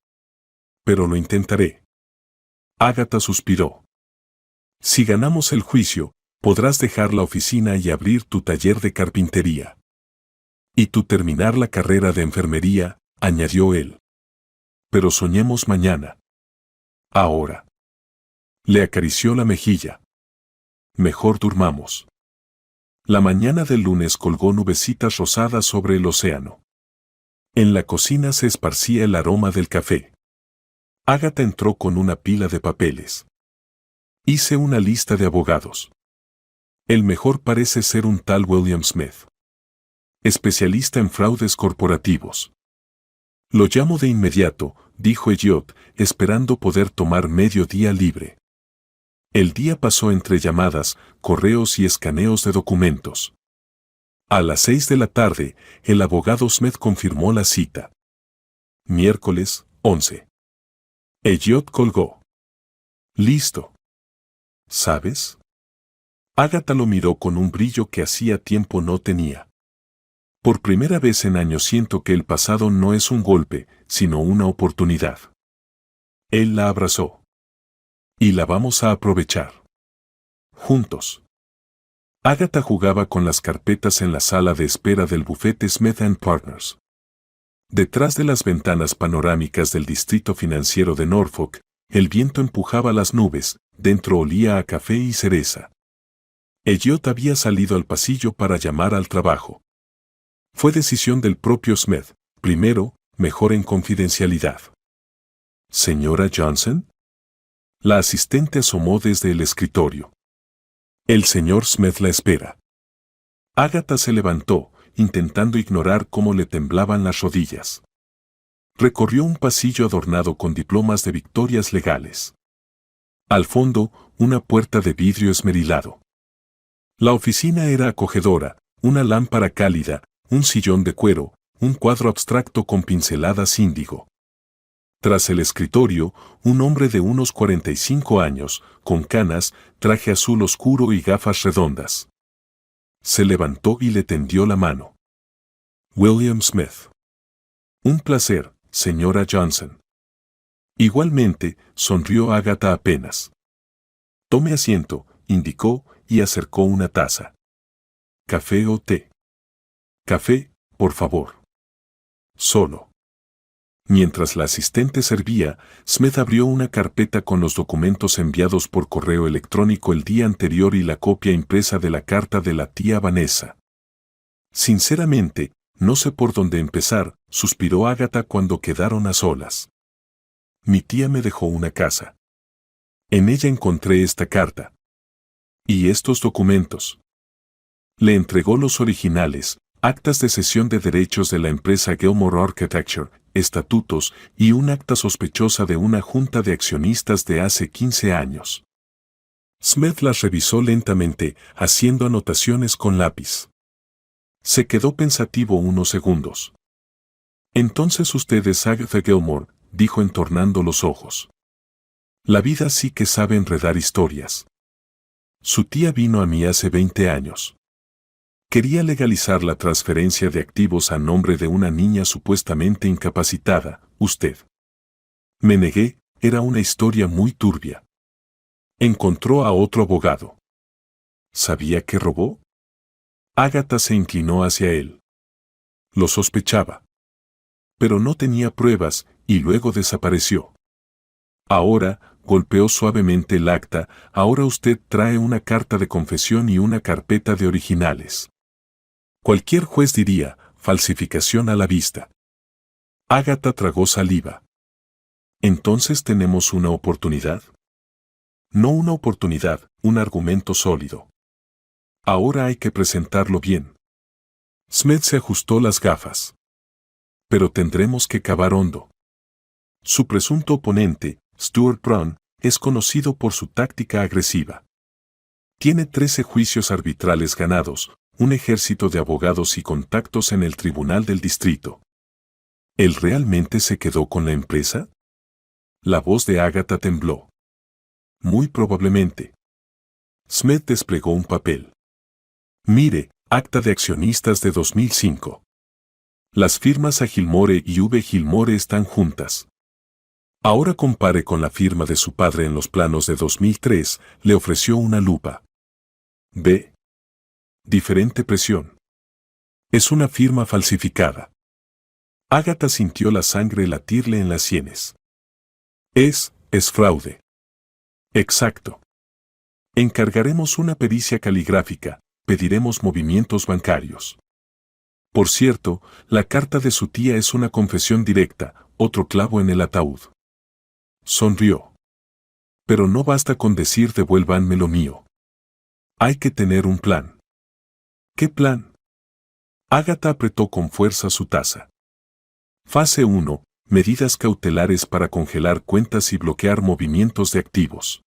Pero lo intentaré. Agatha suspiró. Si ganamos el juicio, podrás dejar la oficina y abrir tu taller de carpintería. Y tú terminar la carrera de enfermería, añadió él. Pero soñemos mañana. Ahora. Le acarició la mejilla. Mejor durmamos. La mañana del lunes colgó nubecitas rosadas sobre el océano. En la cocina se esparcía el aroma del café. Agatha entró con una pila de papeles. Hice una lista de abogados. El mejor parece ser un tal William Smith. Especialista en fraudes corporativos. Lo llamo de inmediato, dijo Elliot, esperando poder tomar medio día libre. El día pasó entre llamadas, correos y escaneos de documentos. A las 6 de la tarde, el abogado Smith confirmó la cita. Miércoles, 11. Elliot colgó. Listo. ¿Sabes? Agatha lo miró con un brillo que hacía tiempo no tenía. Por primera vez en años siento que el pasado no es un golpe, sino una oportunidad. Él la abrazó. Y la vamos a aprovechar. Juntos. Agatha jugaba con las carpetas en la sala de espera del bufete Smith & Partners. Detrás de las ventanas panorámicas del distrito financiero de Norfolk, el viento empujaba las nubes, dentro olía a café y cereza. Elliot había salido al pasillo para llamar al trabajo. Fue decisión del propio Smith, primero, mejor en confidencialidad. ¿Señora Johnson? La asistente asomó desde el escritorio. El señor Smith la espera. Agatha se levantó, intentando ignorar cómo le temblaban las rodillas. Recorrió un pasillo adornado con diplomas de victorias legales. Al fondo, una puerta de vidrio esmerilado. La oficina era acogedora, una lámpara cálida, un sillón de cuero, un cuadro abstracto con pinceladas índigo. Tras el escritorio, un hombre de unos 45 años, con canas, traje azul oscuro y gafas redondas. Se levantó y le tendió la mano. William Smith. Un placer, señora Johnson. Igualmente, sonrió Agatha apenas. Tome asiento, indicó, y acercó una taza. ¿Café o té? Café, por favor. Solo. Mientras la asistente servía, Smith abrió una carpeta con los documentos enviados por correo electrónico el día anterior y la copia impresa de la carta de la tía Vanessa. Sinceramente, no sé por dónde empezar, suspiró Agatha cuando quedaron a solas. Mi tía me dejó una casa. En ella encontré esta carta. Y estos documentos. Le entregó los originales, actas de cesión de derechos de la empresa Gilmore Architecture, estatutos y un acta sospechosa de una junta de accionistas de hace 15 años. Smith las revisó lentamente, haciendo anotaciones con lápiz. Se quedó pensativo unos segundos. Entonces usted es Agatha Gilmore, dijo entornando los ojos. La vida sí que sabe enredar historias. Su tía vino a mí hace 20 años. Quería legalizar la transferencia de activos a nombre de una niña supuestamente incapacitada, usted. Me negué, era una historia muy turbia. Encontró a otro abogado. ¿Sabía que robó? Ágata se inclinó hacia él. Lo sospechaba. Pero no tenía pruebas, y luego desapareció. Ahora, golpeó suavemente el acta, ahora usted trae una carta de confesión y una carpeta de originales. Cualquier juez diría, falsificación a la vista. Ágata tragó saliva. ¿Entonces tenemos una oportunidad? No una oportunidad, un argumento sólido. Ahora hay que presentarlo bien. Smith se ajustó las gafas. Pero tendremos que cavar hondo. Su presunto oponente, Stuart Brown, es conocido por su táctica agresiva. Tiene 13 juicios arbitrales ganados, un ejército de abogados y contactos en el tribunal del distrito. ¿Él realmente se quedó con la empresa? La voz de Ágata tembló. Muy probablemente. Smith desplegó un papel. Mire, acta de accionistas de 2005. Las firmas A. Gilmore y V. Gilmore están juntas. Ahora compare con la firma de su padre en los planos de 2003, le ofreció una lupa. B. Diferente presión. Es una firma falsificada. Ágata sintió la sangre latirle en las sienes. Es fraude. Exacto. Encargaremos una pericia caligráfica, pediremos movimientos bancarios. Por cierto, la carta de su tía es una confesión directa, otro clavo en el ataúd. Sonrió. Pero no basta con decir devuélvanme lo mío. Hay que tener un plan. ¿Qué plan? Ágata apretó con fuerza su taza. Fase 1. Medidas cautelares para congelar cuentas y bloquear movimientos de activos.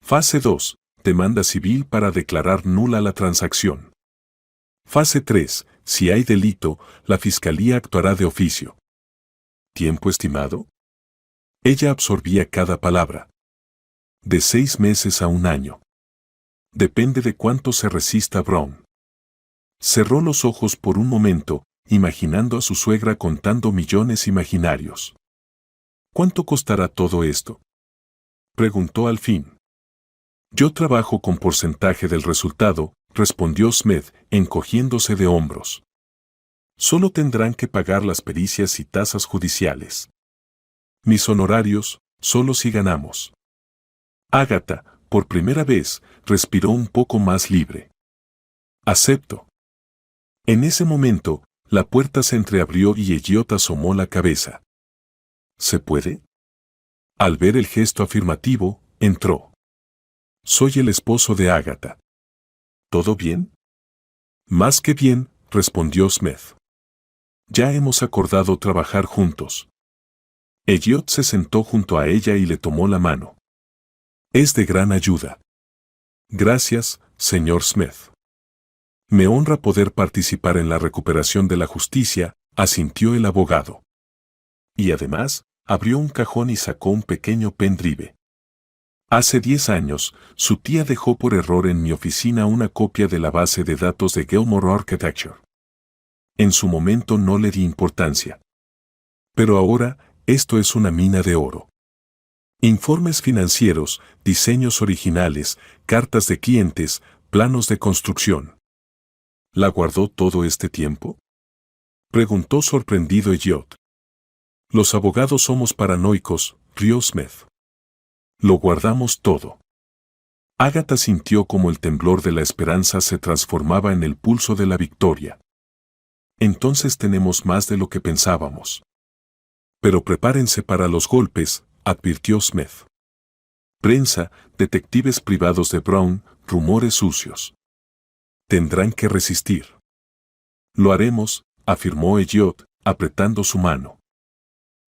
Fase 2. Demanda civil para declarar nula la transacción. Fase 3. Si hay delito, la Fiscalía actuará de oficio. ¿Tiempo estimado? Ella absorbía cada palabra. De 6 meses a 1 año. Depende de cuánto se resista Brown. Cerró los ojos por un momento, imaginando a su suegra contando millones imaginarios. ¿Cuánto costará todo esto? Preguntó al fin. Yo trabajo con porcentaje del resultado, respondió Smith, encogiéndose de hombros. Solo tendrán que pagar las pericias y tasas judiciales. Mis honorarios, solo si ganamos. Ágata, por primera vez, respiró un poco más libre. Acepto. En ese momento, la puerta se entreabrió y Elliot asomó la cabeza. ¿Se puede? Al ver el gesto afirmativo, entró. Soy el esposo de Ágata. ¿Todo bien? Más que bien, respondió Smith. Ya hemos acordado trabajar juntos. Elliot se sentó junto a ella y le tomó la mano. Es de gran ayuda. Gracias, señor Smith. Me honra poder participar en la recuperación de la justicia, asintió el abogado. Y además, abrió un cajón y sacó un pequeño pendrive. Hace 10 años, su tía dejó por error en mi oficina una copia de la base de datos de Gilmore Architecture. En su momento no le di importancia. Pero ahora, esto es una mina de oro. Informes financieros, diseños originales, cartas de clientes, planos de construcción. ¿La guardó todo este tiempo? Preguntó sorprendido Elliot. Los abogados somos paranoicos, rió Smith. Lo guardamos todo. Ágata sintió como el temblor de la esperanza se transformaba en el pulso de la victoria. Entonces tenemos más de lo que pensábamos. Pero prepárense para los golpes, advirtió Smith. Prensa, detectives privados de Brown, rumores sucios. Tendrán que resistir. Lo haremos, afirmó Elliot, apretando su mano.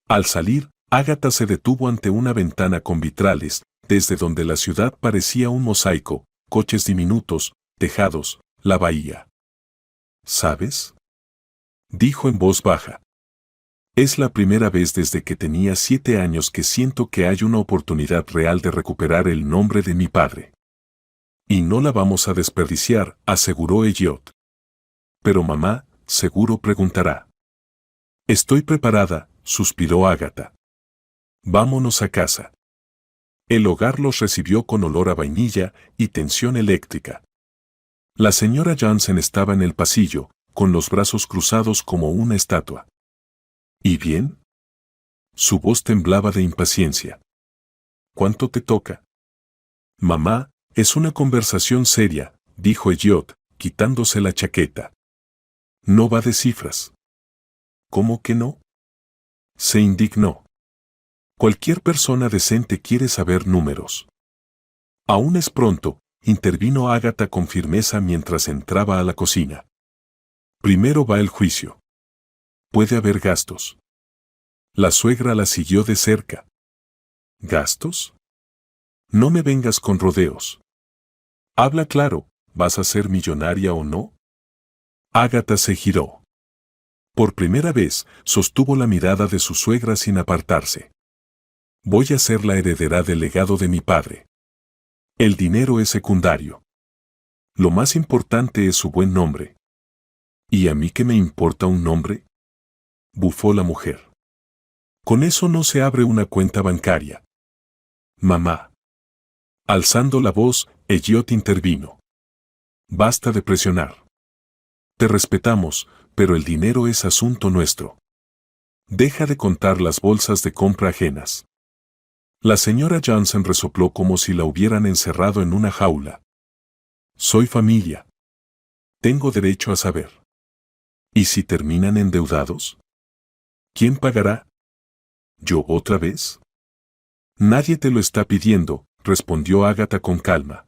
Al salir, Ágata se detuvo ante una ventana con vitrales, desde donde la ciudad parecía un mosaico, coches diminutos, tejados, la bahía. ¿Sabes? Dijo en voz baja. Es la primera vez desde que tenía 7 años que siento que hay una oportunidad real de recuperar el nombre de mi padre. Y no la vamos a desperdiciar, aseguró Elliot. Pero mamá, seguro preguntará. Estoy preparada, suspiró Agatha. Vámonos a casa. El hogar los recibió con olor a vainilla y tensión eléctrica. La señora Jansen estaba en el pasillo, con los brazos cruzados como una estatua. ¿Y bien? Su voz temblaba de impaciencia. ¿Cuánto te toca? Mamá, es una conversación seria, dijo Elliot, quitándose la chaqueta. No va de cifras. ¿Cómo que no? Se indignó. Cualquier persona decente quiere saber números. Aún es pronto, intervino Agatha con firmeza mientras entraba a la cocina. Primero va el juicio. Puede haber gastos. La suegra la siguió de cerca. ¿Gastos? No me vengas con rodeos. Habla claro, ¿vas a ser millonaria o no? Agatha se giró. Por primera vez, sostuvo la mirada de su suegra sin apartarse. Voy a ser la heredera del legado de mi padre. El dinero es secundario. Lo más importante es su buen nombre. ¿Y a mí qué me importa un nombre? Bufó la mujer. Con eso no se abre una cuenta bancaria. Mamá. Alzando la voz, Elliot intervino. Basta de presionar. Te respetamos, pero el dinero es asunto nuestro. Deja de contar las bolsas de compra ajenas. La señora Jansen resopló como si la hubieran encerrado en una jaula. Soy familia. Tengo derecho a saber. ¿Y si terminan endeudados? ¿Quién pagará? ¿Yo otra vez? Nadie te lo está pidiendo, respondió Agatha con calma.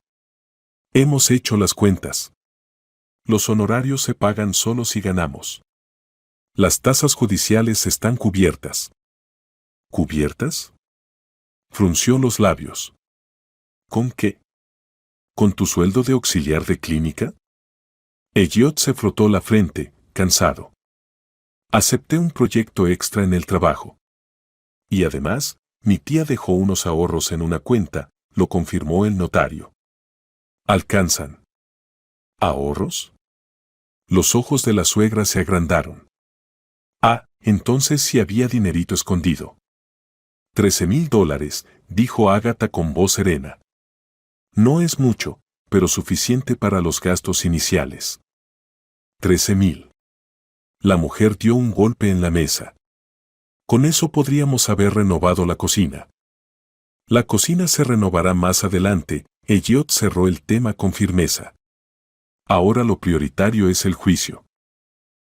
Hemos hecho las cuentas. Los honorarios se pagan solo si ganamos. Las tasas judiciales están cubiertas. ¿Cubiertas? Frunció los labios. ¿Con qué? ¿Con tu sueldo de auxiliar de clínica? Elliot se frotó la frente, cansado. Acepté un proyecto extra en el trabajo. Y además, mi tía dejó unos ahorros en una cuenta, lo confirmó el notario. ¿Alcanzan? ¿Ahorros? Los ojos de la suegra se agrandaron. Ah, entonces sí había dinerito escondido. $13,000, dijo Agatha con voz serena. No es mucho, pero suficiente para los gastos iniciales. 13,000. La mujer dio un golpe en la mesa. Con eso podríamos haber renovado la cocina. La cocina se renovará más adelante, Elliot cerró el tema con firmeza. Ahora lo prioritario es el juicio.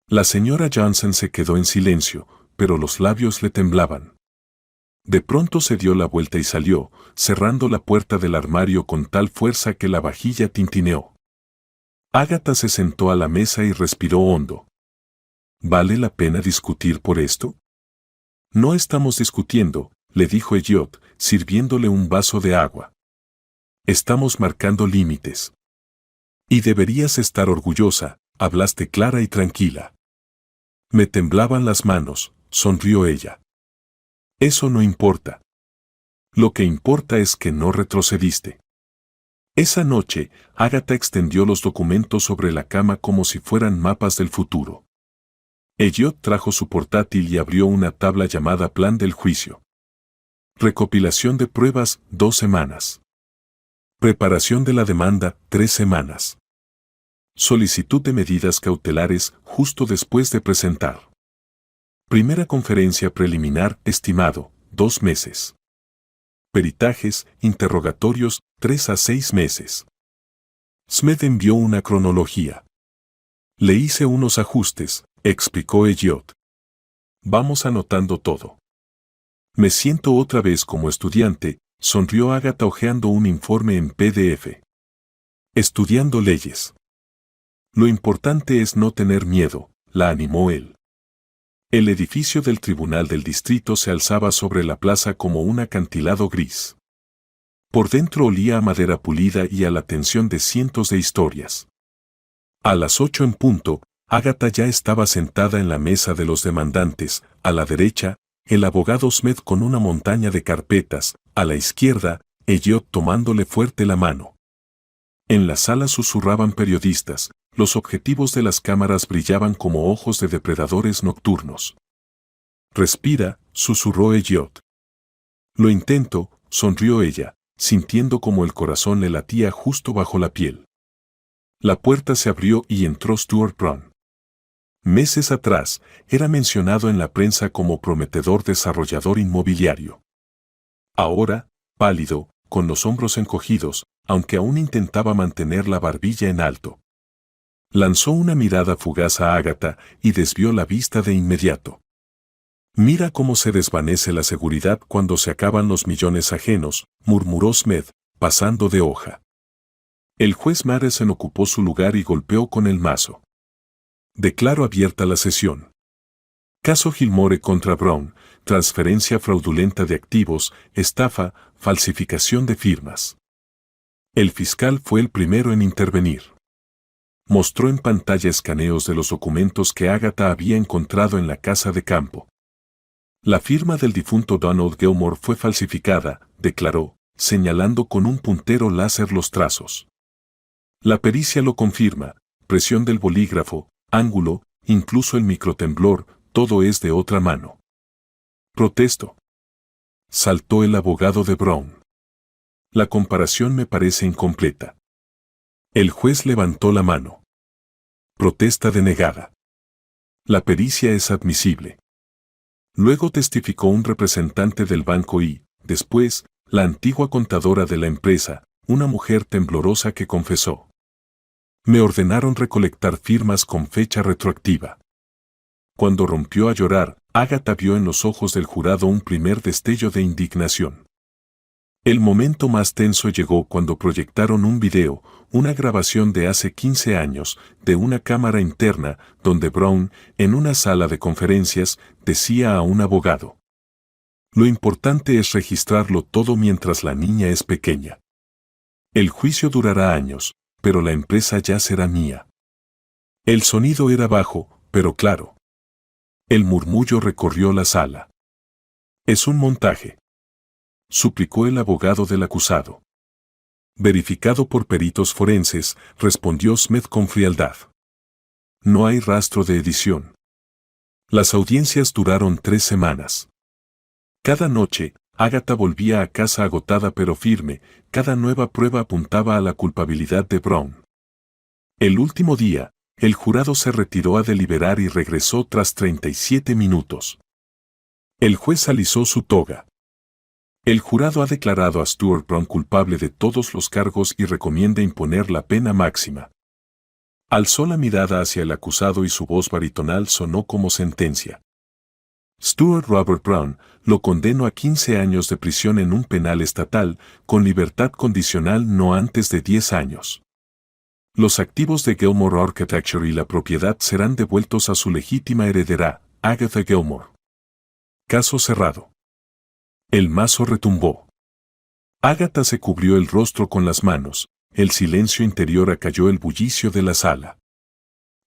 La señora Jansen se quedó en silencio, pero los labios le temblaban. De pronto se dio la vuelta y salió, cerrando la puerta del armario con tal fuerza que la vajilla tintineó. Agatha se sentó a la mesa y respiró hondo. ¿Vale la pena discutir por esto? No estamos discutiendo, le dijo Elliot, sirviéndole un vaso de agua. Estamos marcando límites. Y deberías estar orgullosa, hablaste clara y tranquila. Me temblaban las manos, sonrió ella. Eso no importa. Lo que importa es que no retrocediste. Esa noche, Agatha extendió los documentos sobre la cama como si fueran mapas del futuro. Elliot trajo su portátil y abrió una tabla llamada Plan del Juicio. Recopilación de pruebas, 2 semanas. Preparación de la demanda, 3 semanas. Solicitud de medidas cautelares justo después de presentar. Primera conferencia preliminar, estimado, 2 meses. Peritajes, interrogatorios, 3 a 6 meses. Smith envió una cronología. Le hice unos ajustes, explicó Elliot. Vamos anotando todo. Me siento otra vez como estudiante, sonrió Agatha hojeando un informe en PDF. Estudiando leyes. Lo importante es no tener miedo, la animó él. El edificio del Tribunal del Distrito se alzaba sobre la plaza como un acantilado gris. Por dentro olía a madera pulida y a la tensión de cientos de historias. A las 8 en punto, Agatha ya estaba sentada en la mesa de los demandantes, a la derecha, el abogado Smith con una montaña de carpetas, a la izquierda, Elliot tomándole fuerte la mano. En la sala susurraban periodistas, los objetivos de las cámaras brillaban como ojos de depredadores nocturnos. «Respira», susurró Elliot. «Lo intento», sonrió ella, sintiendo como el corazón le latía justo bajo la piel. La puerta se abrió y entró Stuart Brown. Meses atrás, era mencionado en la prensa como prometedor desarrollador inmobiliario. Ahora, pálido, con los hombros encogidos, aunque aún intentaba mantener la barbilla en alto. Lanzó una mirada fugaz a Agatha y desvió la vista de inmediato. «Mira cómo se desvanece la seguridad cuando se acaban los millones ajenos», murmuró Smith, pasando de hoja. El juez Madison ocupó su lugar y golpeó con el mazo. Declaro abierta la sesión. Caso Gilmore contra Brown, transferencia fraudulenta de activos, estafa, falsificación de firmas. El fiscal fue el primero en intervenir. Mostró en pantalla escaneos de los documentos que Agatha había encontrado en la casa de campo. La firma del difunto Donald Gilmore fue falsificada, declaró, señalando con un puntero láser los trazos. La pericia lo confirma, presión del bolígrafo, ángulo, incluso el microtemblor, todo es de otra mano. Protesto. Saltó el abogado de Brown. La comparación me parece incompleta. El juez levantó la mano. Protesta denegada. La pericia es admisible. Luego testificó un representante del banco y, después, la antigua contadora de la empresa, una mujer temblorosa que confesó. Me ordenaron recolectar firmas con fecha retroactiva. Cuando rompió a llorar, Agatha vio en los ojos del jurado un primer destello de indignación. El momento más tenso llegó cuando proyectaron un video, una grabación de hace 15 años, de una cámara interna, donde Brown, en una sala de conferencias, decía a un abogado: «Lo importante es registrarlo todo mientras la niña es pequeña. El juicio durará años, pero la empresa ya será mía». El sonido era bajo, pero claro. El murmullo recorrió la sala. «Es un montaje», suplicó el abogado del acusado. «Verificado por peritos forenses», respondió Smith con frialdad. «No hay rastro de edición». Las audiencias duraron 3 semanas. Cada noche, Agatha volvía a casa agotada pero firme, cada nueva prueba apuntaba a la culpabilidad de Brown. El último día, el jurado se retiró a deliberar y regresó tras 37 minutos. El juez alisó su toga. «El jurado ha declarado a Stuart Brown culpable de todos los cargos y recomienda imponer la pena máxima». Alzó la mirada hacia el acusado y su voz baritonal sonó como sentencia. «Stuart Robert Brown, lo condeno a 15 años de prisión en un penal estatal, con libertad condicional no antes de 10 años. Los activos de Gilmore Architecture y la propiedad serán devueltos a su legítima heredera, Agatha Gilmore». Caso cerrado. El mazo retumbó. Agatha se cubrió el rostro con las manos, el silencio interior acalló el bullicio de la sala.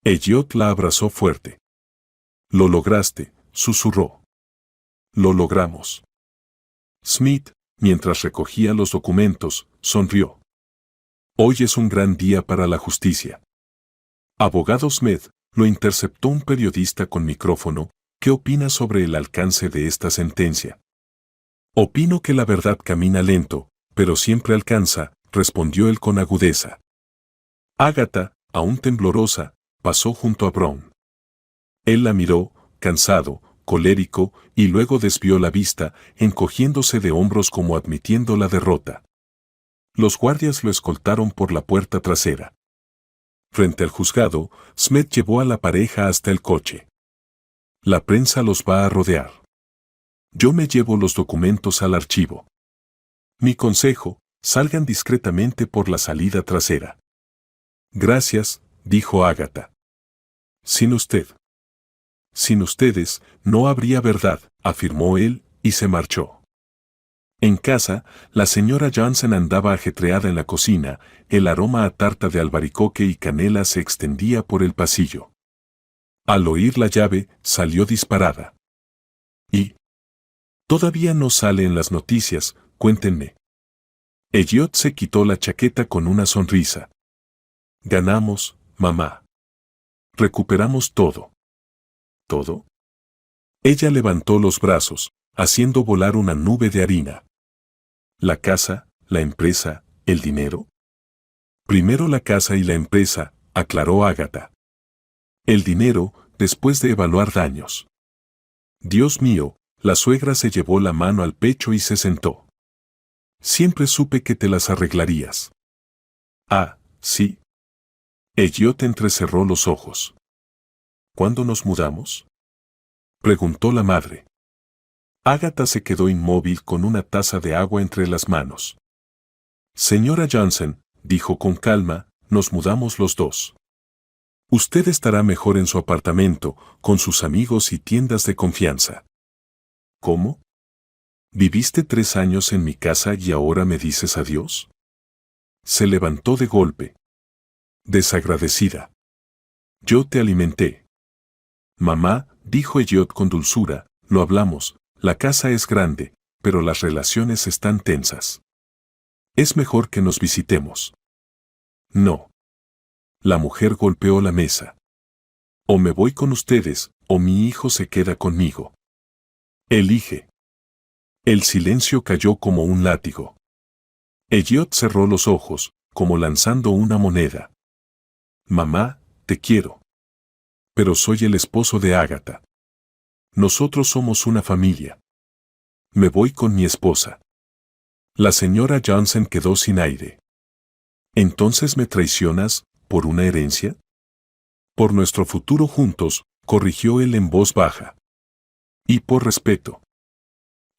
Elliot la abrazó fuerte. «Lo lograste», susurró. «Lo logramos». Smith, mientras recogía los documentos, sonrió. «Hoy es un gran día para la justicia». «Abogado Smith», lo interceptó un periodista con micrófono, «¿qué opina sobre el alcance de esta sentencia?». «Opino que la verdad camina lento, pero siempre alcanza», respondió él con agudeza. Agatha, aún temblorosa, pasó junto a Brown. Él la miró, cansado, colérico, y luego desvió la vista, encogiéndose de hombros como admitiendo la derrota. Los guardias lo escoltaron por la puerta trasera. Frente al juzgado, Smith llevó a la pareja hasta el coche. «La prensa los va a rodear. Yo me llevo los documentos al archivo. Mi consejo, salgan discretamente por la salida trasera». «Gracias», dijo Agatha. «Sin usted». «Sin ustedes, no habría verdad», afirmó él, y se marchó. En casa, la señora Johnson andaba ajetreada en la cocina, el aroma a tarta de albaricoque y canela se extendía por el pasillo. Al oír la llave, salió disparada. Y todavía no sale en las noticias, cuéntenme. Elliot se quitó la chaqueta con una sonrisa. Ganamos, mamá. Recuperamos todo. ¿Todo? Ella levantó los brazos, haciendo volar una nube de harina. ¿La casa, la empresa, el dinero? Primero la casa y la empresa, aclaró Ágata. El dinero, después de evaluar daños. Dios mío, la suegra se llevó la mano al pecho y se sentó. Siempre supe que te las arreglarías. Ah, sí. Elliot entrecerró los ojos. ¿Cuándo nos mudamos? Preguntó la madre. Ágata se quedó inmóvil con una taza de agua entre las manos. Señora Johnson, dijo con calma, nos mudamos los dos. Usted estará mejor en su apartamento, con sus amigos y tiendas de confianza. ¿Cómo? ¿Viviste 3 años en mi casa y ahora me dices adiós? Se levantó de golpe. Desagradecida. Yo te alimenté. Mamá, dijo Elliot con dulzura, lo hablamos, la casa es grande, pero las relaciones están tensas. Es mejor que nos visitemos. No. La mujer golpeó la mesa. O me voy con ustedes, o mi hijo se queda conmigo. Elige. El silencio cayó como un látigo. Elliot cerró los ojos, como lanzando una moneda. Mamá, te quiero. Pero soy el esposo de Ágata. Nosotros somos una familia. Me voy con mi esposa. La señora Johnson quedó sin aire. ¿Entonces me traicionas, por una herencia? Por nuestro futuro juntos, corrigió él en voz baja. Y por respeto.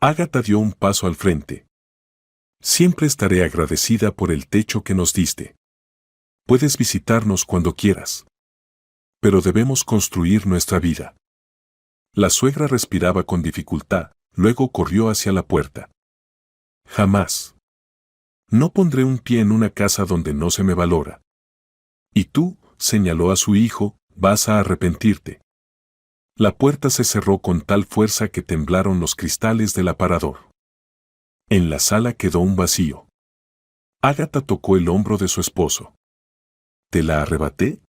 Ágata dio un paso al frente. Siempre estaré agradecida por el techo que nos diste. Puedes visitarnos cuando quieras. Pero debemos construir nuestra vida. La suegra respiraba con dificultad, luego corrió hacia la puerta. Jamás. No pondré un pie en una casa donde no se me valora. Y tú, señaló a su hijo, vas a arrepentirte. La puerta se cerró con tal fuerza que temblaron los cristales del aparador. En la sala quedó un vacío. Ágata tocó el hombro de su esposo. ¿Te la arrebaté?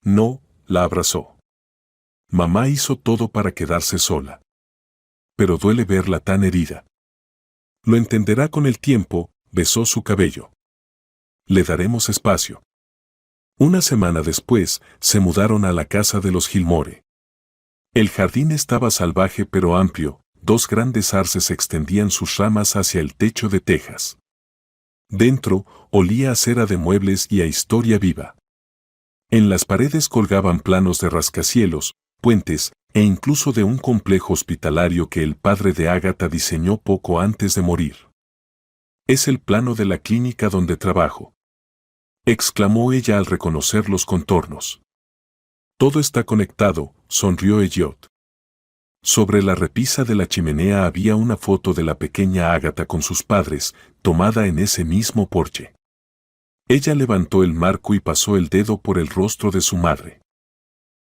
No, la abrazó. Mamá hizo todo para quedarse sola. Pero duele verla tan herida. Lo entenderá con el tiempo, besó su cabello. Le daremos espacio. Una semana después, se mudaron a la casa de los Gilmore. El jardín estaba salvaje pero amplio, 2 grandes arces extendían sus ramas hacia el techo de tejas. Dentro, olía a cera de muebles y a historia viva. En las paredes colgaban planos de rascacielos, puentes, e incluso de un complejo hospitalario que el padre de Ágata diseñó poco antes de morir. Es el plano de la clínica donde trabajo, exclamó ella al reconocer los contornos. Todo está conectado, sonrió Elliot. Sobre la repisa de la chimenea había una foto de la pequeña Ágata con sus padres, tomada en ese mismo porche. Ella levantó el marco y pasó el dedo por el rostro de su madre.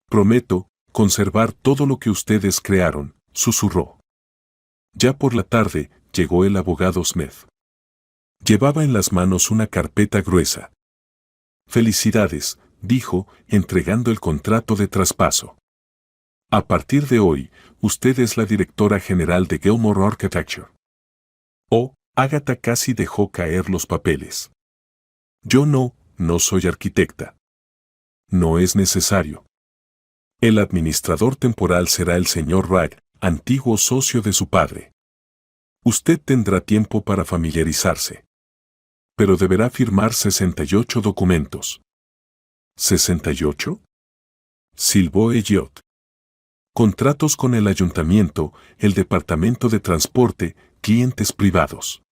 Prometo conservar todo lo que ustedes crearon, susurró. Ya por la tarde, llegó el abogado Smith. Llevaba en las manos una carpeta gruesa. Felicidades, dijo, entregando el contrato de traspaso. A partir de hoy, usted es la directora general de Gilmore Architecture. Oh, Ágata casi dejó caer los papeles. Yo no soy arquitecta. No es necesario. El administrador temporal será el señor Wright, antiguo socio de su padre. Usted tendrá tiempo para familiarizarse. Pero deberá firmar 68 documentos. ¿68? Silbó Elliot. Contratos con el ayuntamiento, el departamento de transporte, clientes privados.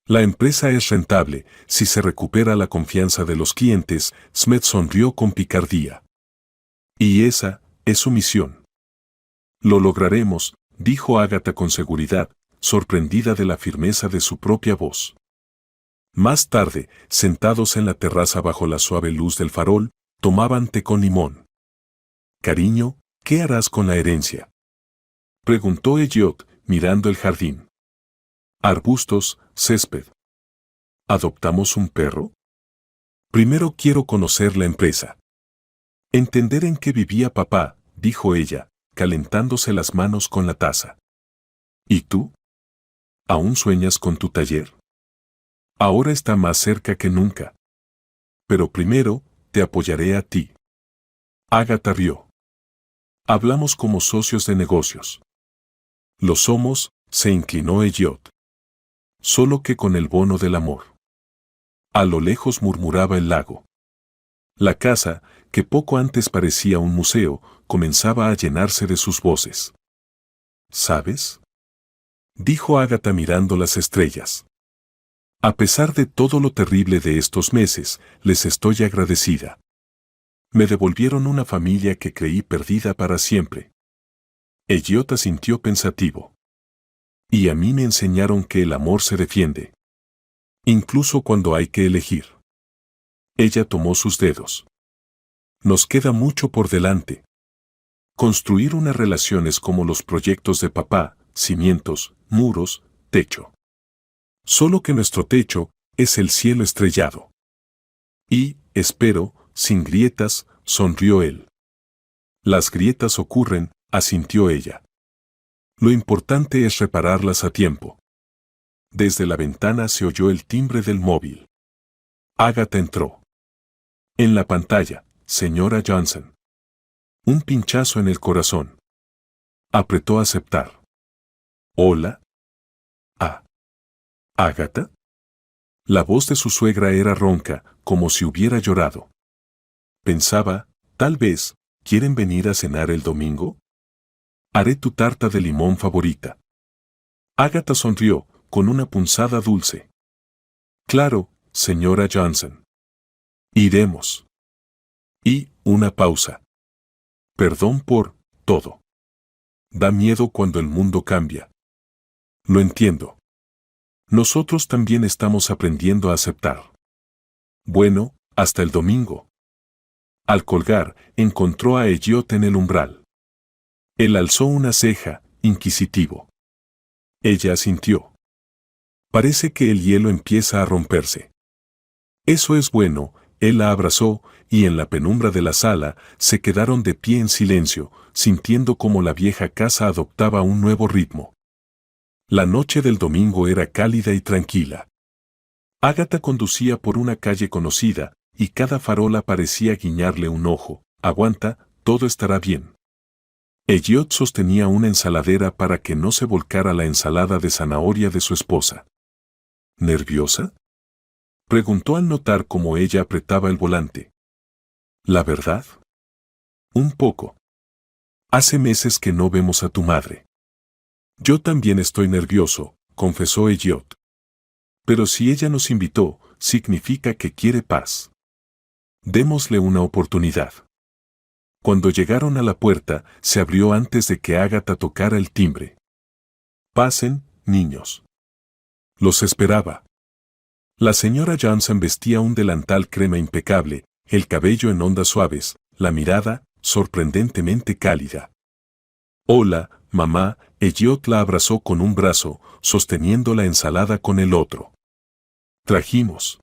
La empresa es rentable, si se recupera la confianza de los clientes, Smith sonrió con picardía. Y esa es su misión. Lo lograremos, dijo Ágata con seguridad, sorprendida de la firmeza de su propia voz. Más tarde, sentados en la terraza bajo la suave luz del farol, tomaban té con limón. Cariño, ¿qué harás con la herencia? Preguntó Elliot, mirando el jardín. Arbustos, césped. ¿Adoptamos un perro? Primero quiero conocer la empresa. Entender en qué vivía papá, dijo ella, calentándose las manos con la taza. ¿Y tú? ¿Aún sueñas con tu taller? Ahora está más cerca que nunca. Pero primero, te apoyaré a ti. Agatha rió. Hablamos como socios de negocios. Lo somos, se inclinó Elliot. Solo que con el bono del amor. A lo lejos murmuraba el lago. La casa, que poco antes parecía un museo, comenzaba a llenarse de sus voces. ¿Sabes? Dijo Agatha mirando las estrellas. A pesar de todo lo terrible de estos meses, les estoy agradecida. Me devolvieron una familia que creí perdida para siempre. Elliot asintió pensativo. Y a mí me enseñaron que el amor se defiende. Incluso cuando hay que elegir. Ella tomó sus dedos. Nos queda mucho por delante. Construir una relación es como los proyectos de papá, cimientos, muros, techo. Solo que nuestro techo es el cielo estrellado. Y, espero, sin grietas, sonrió él. Las grietas ocurren, asintió ella. Lo importante es repararlas a tiempo. Desde la ventana se oyó el timbre del móvil. Agatha entró. En la pantalla, señora Johnson. Un pinchazo en el corazón. Apretó aceptar. Hola. Ah. ¿Agatha? La voz de su suegra era ronca, como si hubiera llorado. Pensaba, tal vez, ¿quieren venir a cenar el domingo? Haré tu tarta de limón favorita. Agatha sonrió, con una punzada dulce. Claro, señora Johnson. Iremos. Y, una pausa. Perdón por todo. Da miedo cuando el mundo cambia. Lo entiendo. Nosotros también estamos aprendiendo a aceptar. Bueno, hasta el domingo. Al colgar, encontró a Elliot en el umbral. Él alzó una ceja, inquisitivo. Ella asintió. Parece que el hielo empieza a romperse. Eso es bueno, él la abrazó, y en la penumbra de la sala, se quedaron de pie en silencio, sintiendo cómo la vieja casa adoptaba un nuevo ritmo. La noche del domingo era cálida y tranquila. Agatha conducía por una calle conocida, y cada farola parecía guiñarle un ojo. Aguanta, todo estará bien. Elliot sostenía una ensaladera para que no se volcara la ensalada de zanahoria de su esposa. ¿Nerviosa? Preguntó al notar cómo ella apretaba el volante. ¿La verdad? Un poco. Hace meses que no vemos a tu madre. Yo también estoy nervioso, confesó Elliot. Pero si ella nos invitó, significa que quiere paz. Démosle una oportunidad. Cuando llegaron a la puerta, se abrió antes de que Agatha tocara el timbre. Pasen, niños. Los esperaba. La señora Johnson vestía un delantal crema impecable, el cabello en ondas suaves, la mirada, sorprendentemente cálida. Hola, mamá, Elliot la abrazó con un brazo, sosteniendo la ensalada con el otro. Trajimos.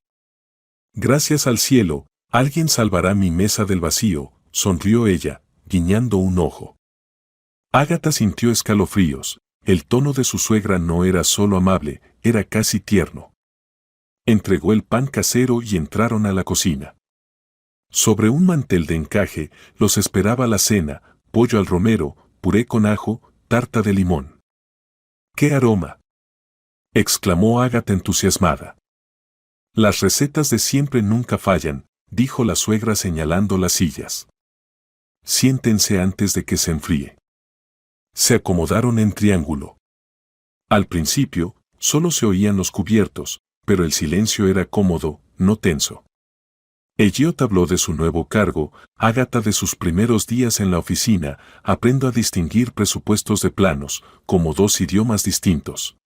Gracias al cielo, alguien salvará mi mesa del vacío, sonrió ella, guiñando un ojo. Agatha sintió escalofríos, el tono de su suegra no era solo amable, era casi tierno. Entregó el pan casero y entraron a la cocina. Sobre un mantel de encaje, los esperaba la cena, pollo al romero, puré con ajo, tarta de limón. ¡Qué aroma!, exclamó Agatha entusiasmada. Las recetas de siempre nunca fallan, dijo la suegra señalando las sillas. Siéntense antes de que se enfríe. Se acomodaron en triángulo. Al principio, solo se oían los cubiertos, pero el silencio era cómodo, no tenso. Elliot habló de su nuevo cargo, Agatha de sus primeros días en la oficina, aprendo a distinguir presupuestos de planos, como dos idiomas distintos.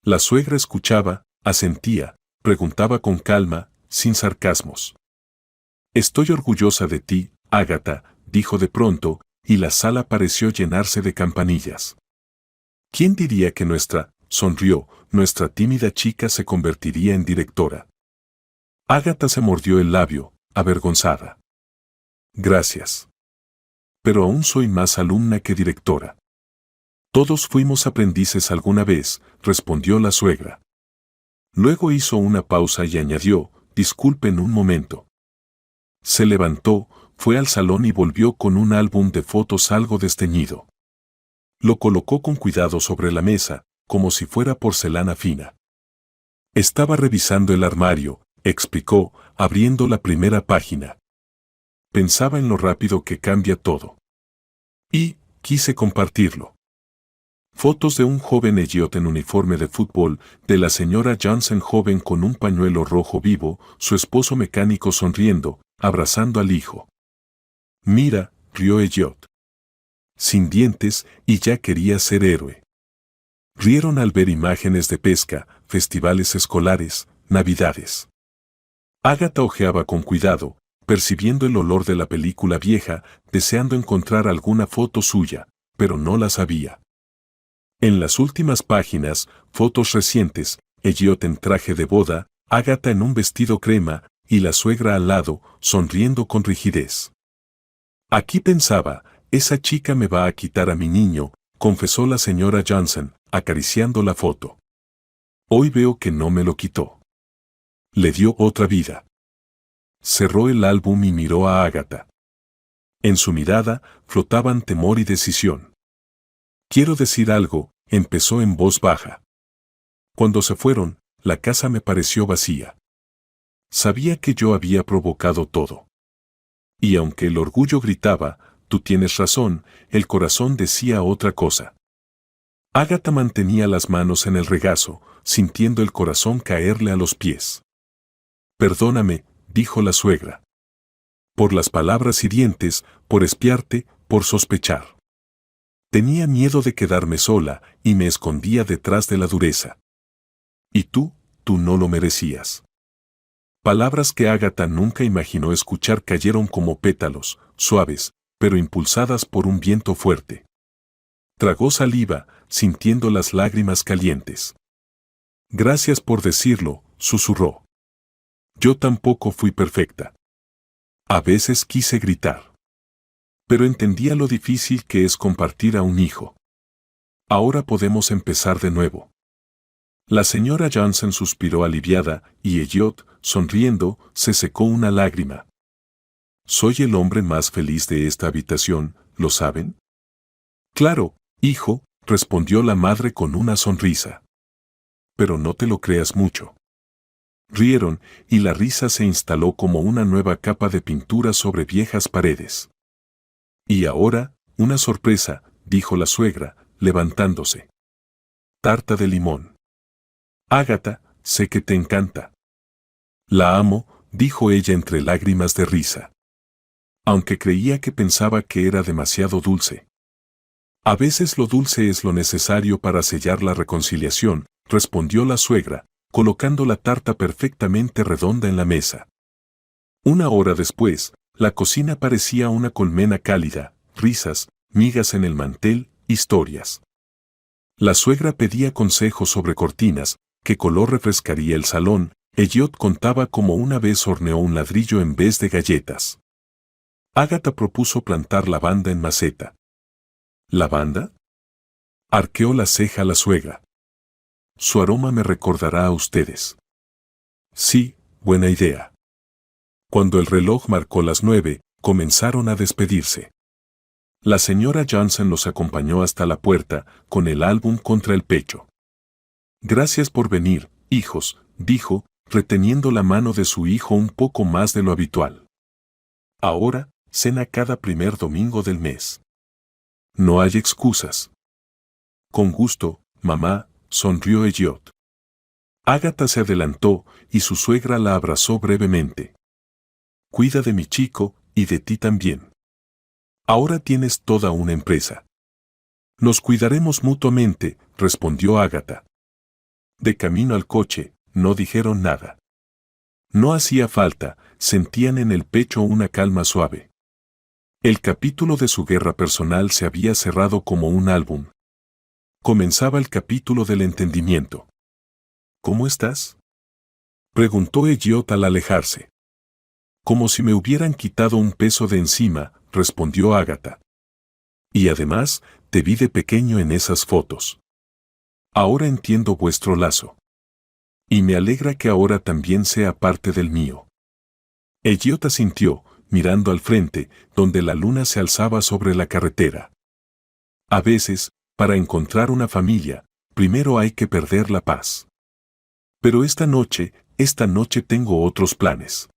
La suegra escuchaba, asentía, preguntaba con calma, sin sarcasmos. Estoy orgullosa de ti, Agatha, dijo de pronto, y la sala pareció llenarse de campanillas. ¿Quién diría que sonrió, nuestra tímida chica se convertiría en directora? Ágata se mordió el labio, avergonzada. Gracias. Pero aún soy más alumna que directora. Todos fuimos aprendices alguna vez, respondió la suegra. Luego hizo una pausa y añadió, disculpen un momento. Se levantó, fue al salón y volvió con un álbum de fotos algo desteñido. Lo colocó con cuidado sobre la mesa, como si fuera porcelana fina. Estaba revisando el armario, explicó, abriendo la primera página. Pensaba en lo rápido que cambia todo. Y quise compartirlo. Fotos de un joven Elliot en uniforme de fútbol, de la señora Johnson joven con un pañuelo rojo vivo, su esposo mecánico sonriendo, abrazando al hijo. Mira, rió Elliot. Sin dientes, y ya quería ser héroe. Rieron al ver imágenes de pesca, festivales escolares, navidades. Ágata ojeaba con cuidado, percibiendo el olor de la película vieja, deseando encontrar alguna foto suya, pero no las había. En las últimas páginas, fotos recientes, Elliot en traje de boda, Ágata en un vestido crema, y la suegra al lado, sonriendo con rigidez. Aquí pensaba, esa chica me va a quitar a mi niño, confesó la señora Johnson, acariciando la foto. Hoy veo que no me lo quitó. Le dio otra vida. Cerró el álbum y miró a Ágata. En su mirada flotaban temor y decisión. Quiero decir algo, empezó en voz baja. Cuando se fueron, la casa me pareció vacía. Sabía que yo había provocado todo. Y aunque el orgullo gritaba, tú tienes razón, el corazón decía otra cosa. Ágata mantenía las manos en el regazo, sintiendo el corazón caerle a los pies. Perdóname, dijo la suegra. Por las palabras hirientes, por espiarte, por sospechar. Tenía miedo de quedarme sola, y me escondía detrás de la dureza. Y tú no lo merecías. Palabras que Ágata nunca imaginó escuchar cayeron como pétalos, suaves, pero impulsadas por un viento fuerte. Tragó saliva, sintiendo las lágrimas calientes. Gracias por decirlo, susurró. Yo tampoco fui perfecta. A veces quise gritar. Pero entendía lo difícil que es compartir a un hijo. Ahora podemos empezar de nuevo. La señora Johnson suspiró aliviada, y Elliot, sonriendo, se secó una lágrima. Soy el hombre más feliz de esta habitación, ¿lo saben? Claro, hijo, respondió la madre con una sonrisa. Pero no te lo creas mucho. Rieron, y la risa se instaló como una nueva capa de pintura sobre viejas paredes. Y ahora, una sorpresa, dijo la suegra, levantándose. Tarta de limón. Ágata, sé que te encanta. La amo, dijo ella entre lágrimas de risa. Aunque creía que pensaba que era demasiado dulce. A veces lo dulce es lo necesario para sellar la reconciliación, respondió la suegra, colocando la tarta perfectamente redonda en la mesa. Una hora después, la cocina parecía una colmena cálida, risas, migas en el mantel, historias. La suegra pedía consejos sobre cortinas, qué color refrescaría el salón. Elliot contaba cómo una vez horneó un ladrillo en vez de galletas. Ágata propuso plantar lavanda en maceta. ¿Lavanda? Arqueó la ceja la suegra. Su aroma me recordará a ustedes. Sí, buena idea. Cuando el reloj marcó las 9, comenzaron a despedirse. La señora Johnson los acompañó hasta la puerta, con el álbum contra el pecho. Gracias por venir, hijos, dijo, reteniendo la mano de su hijo un poco más de lo habitual. Ahora, cena cada primer domingo del mes. No hay excusas. Con gusto, mamá, sonrió Elliot. Ágata se adelantó, y su suegra la abrazó brevemente. Cuida de mi chico, y de ti también. Ahora tienes toda una empresa. Nos cuidaremos mutuamente, respondió Ágata. De camino al coche, no dijeron nada. No hacía falta, sentían en el pecho una calma suave. El capítulo de su guerra personal se había cerrado como un álbum. Comenzaba el capítulo del entendimiento. ¿Cómo estás?, preguntó Elliot al alejarse. Como si me hubieran quitado un peso de encima, respondió Agatha. Y además, te vi de pequeño en esas fotos. Ahora entiendo vuestro lazo. Y me alegra que ahora también sea parte del mío. Elliot asintió, mirando al frente, donde la luna se alzaba sobre la carretera. A veces, para encontrar una familia, primero hay que perder la paz. Pero esta noche tengo otros planes.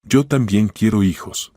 Yo también quiero hijos.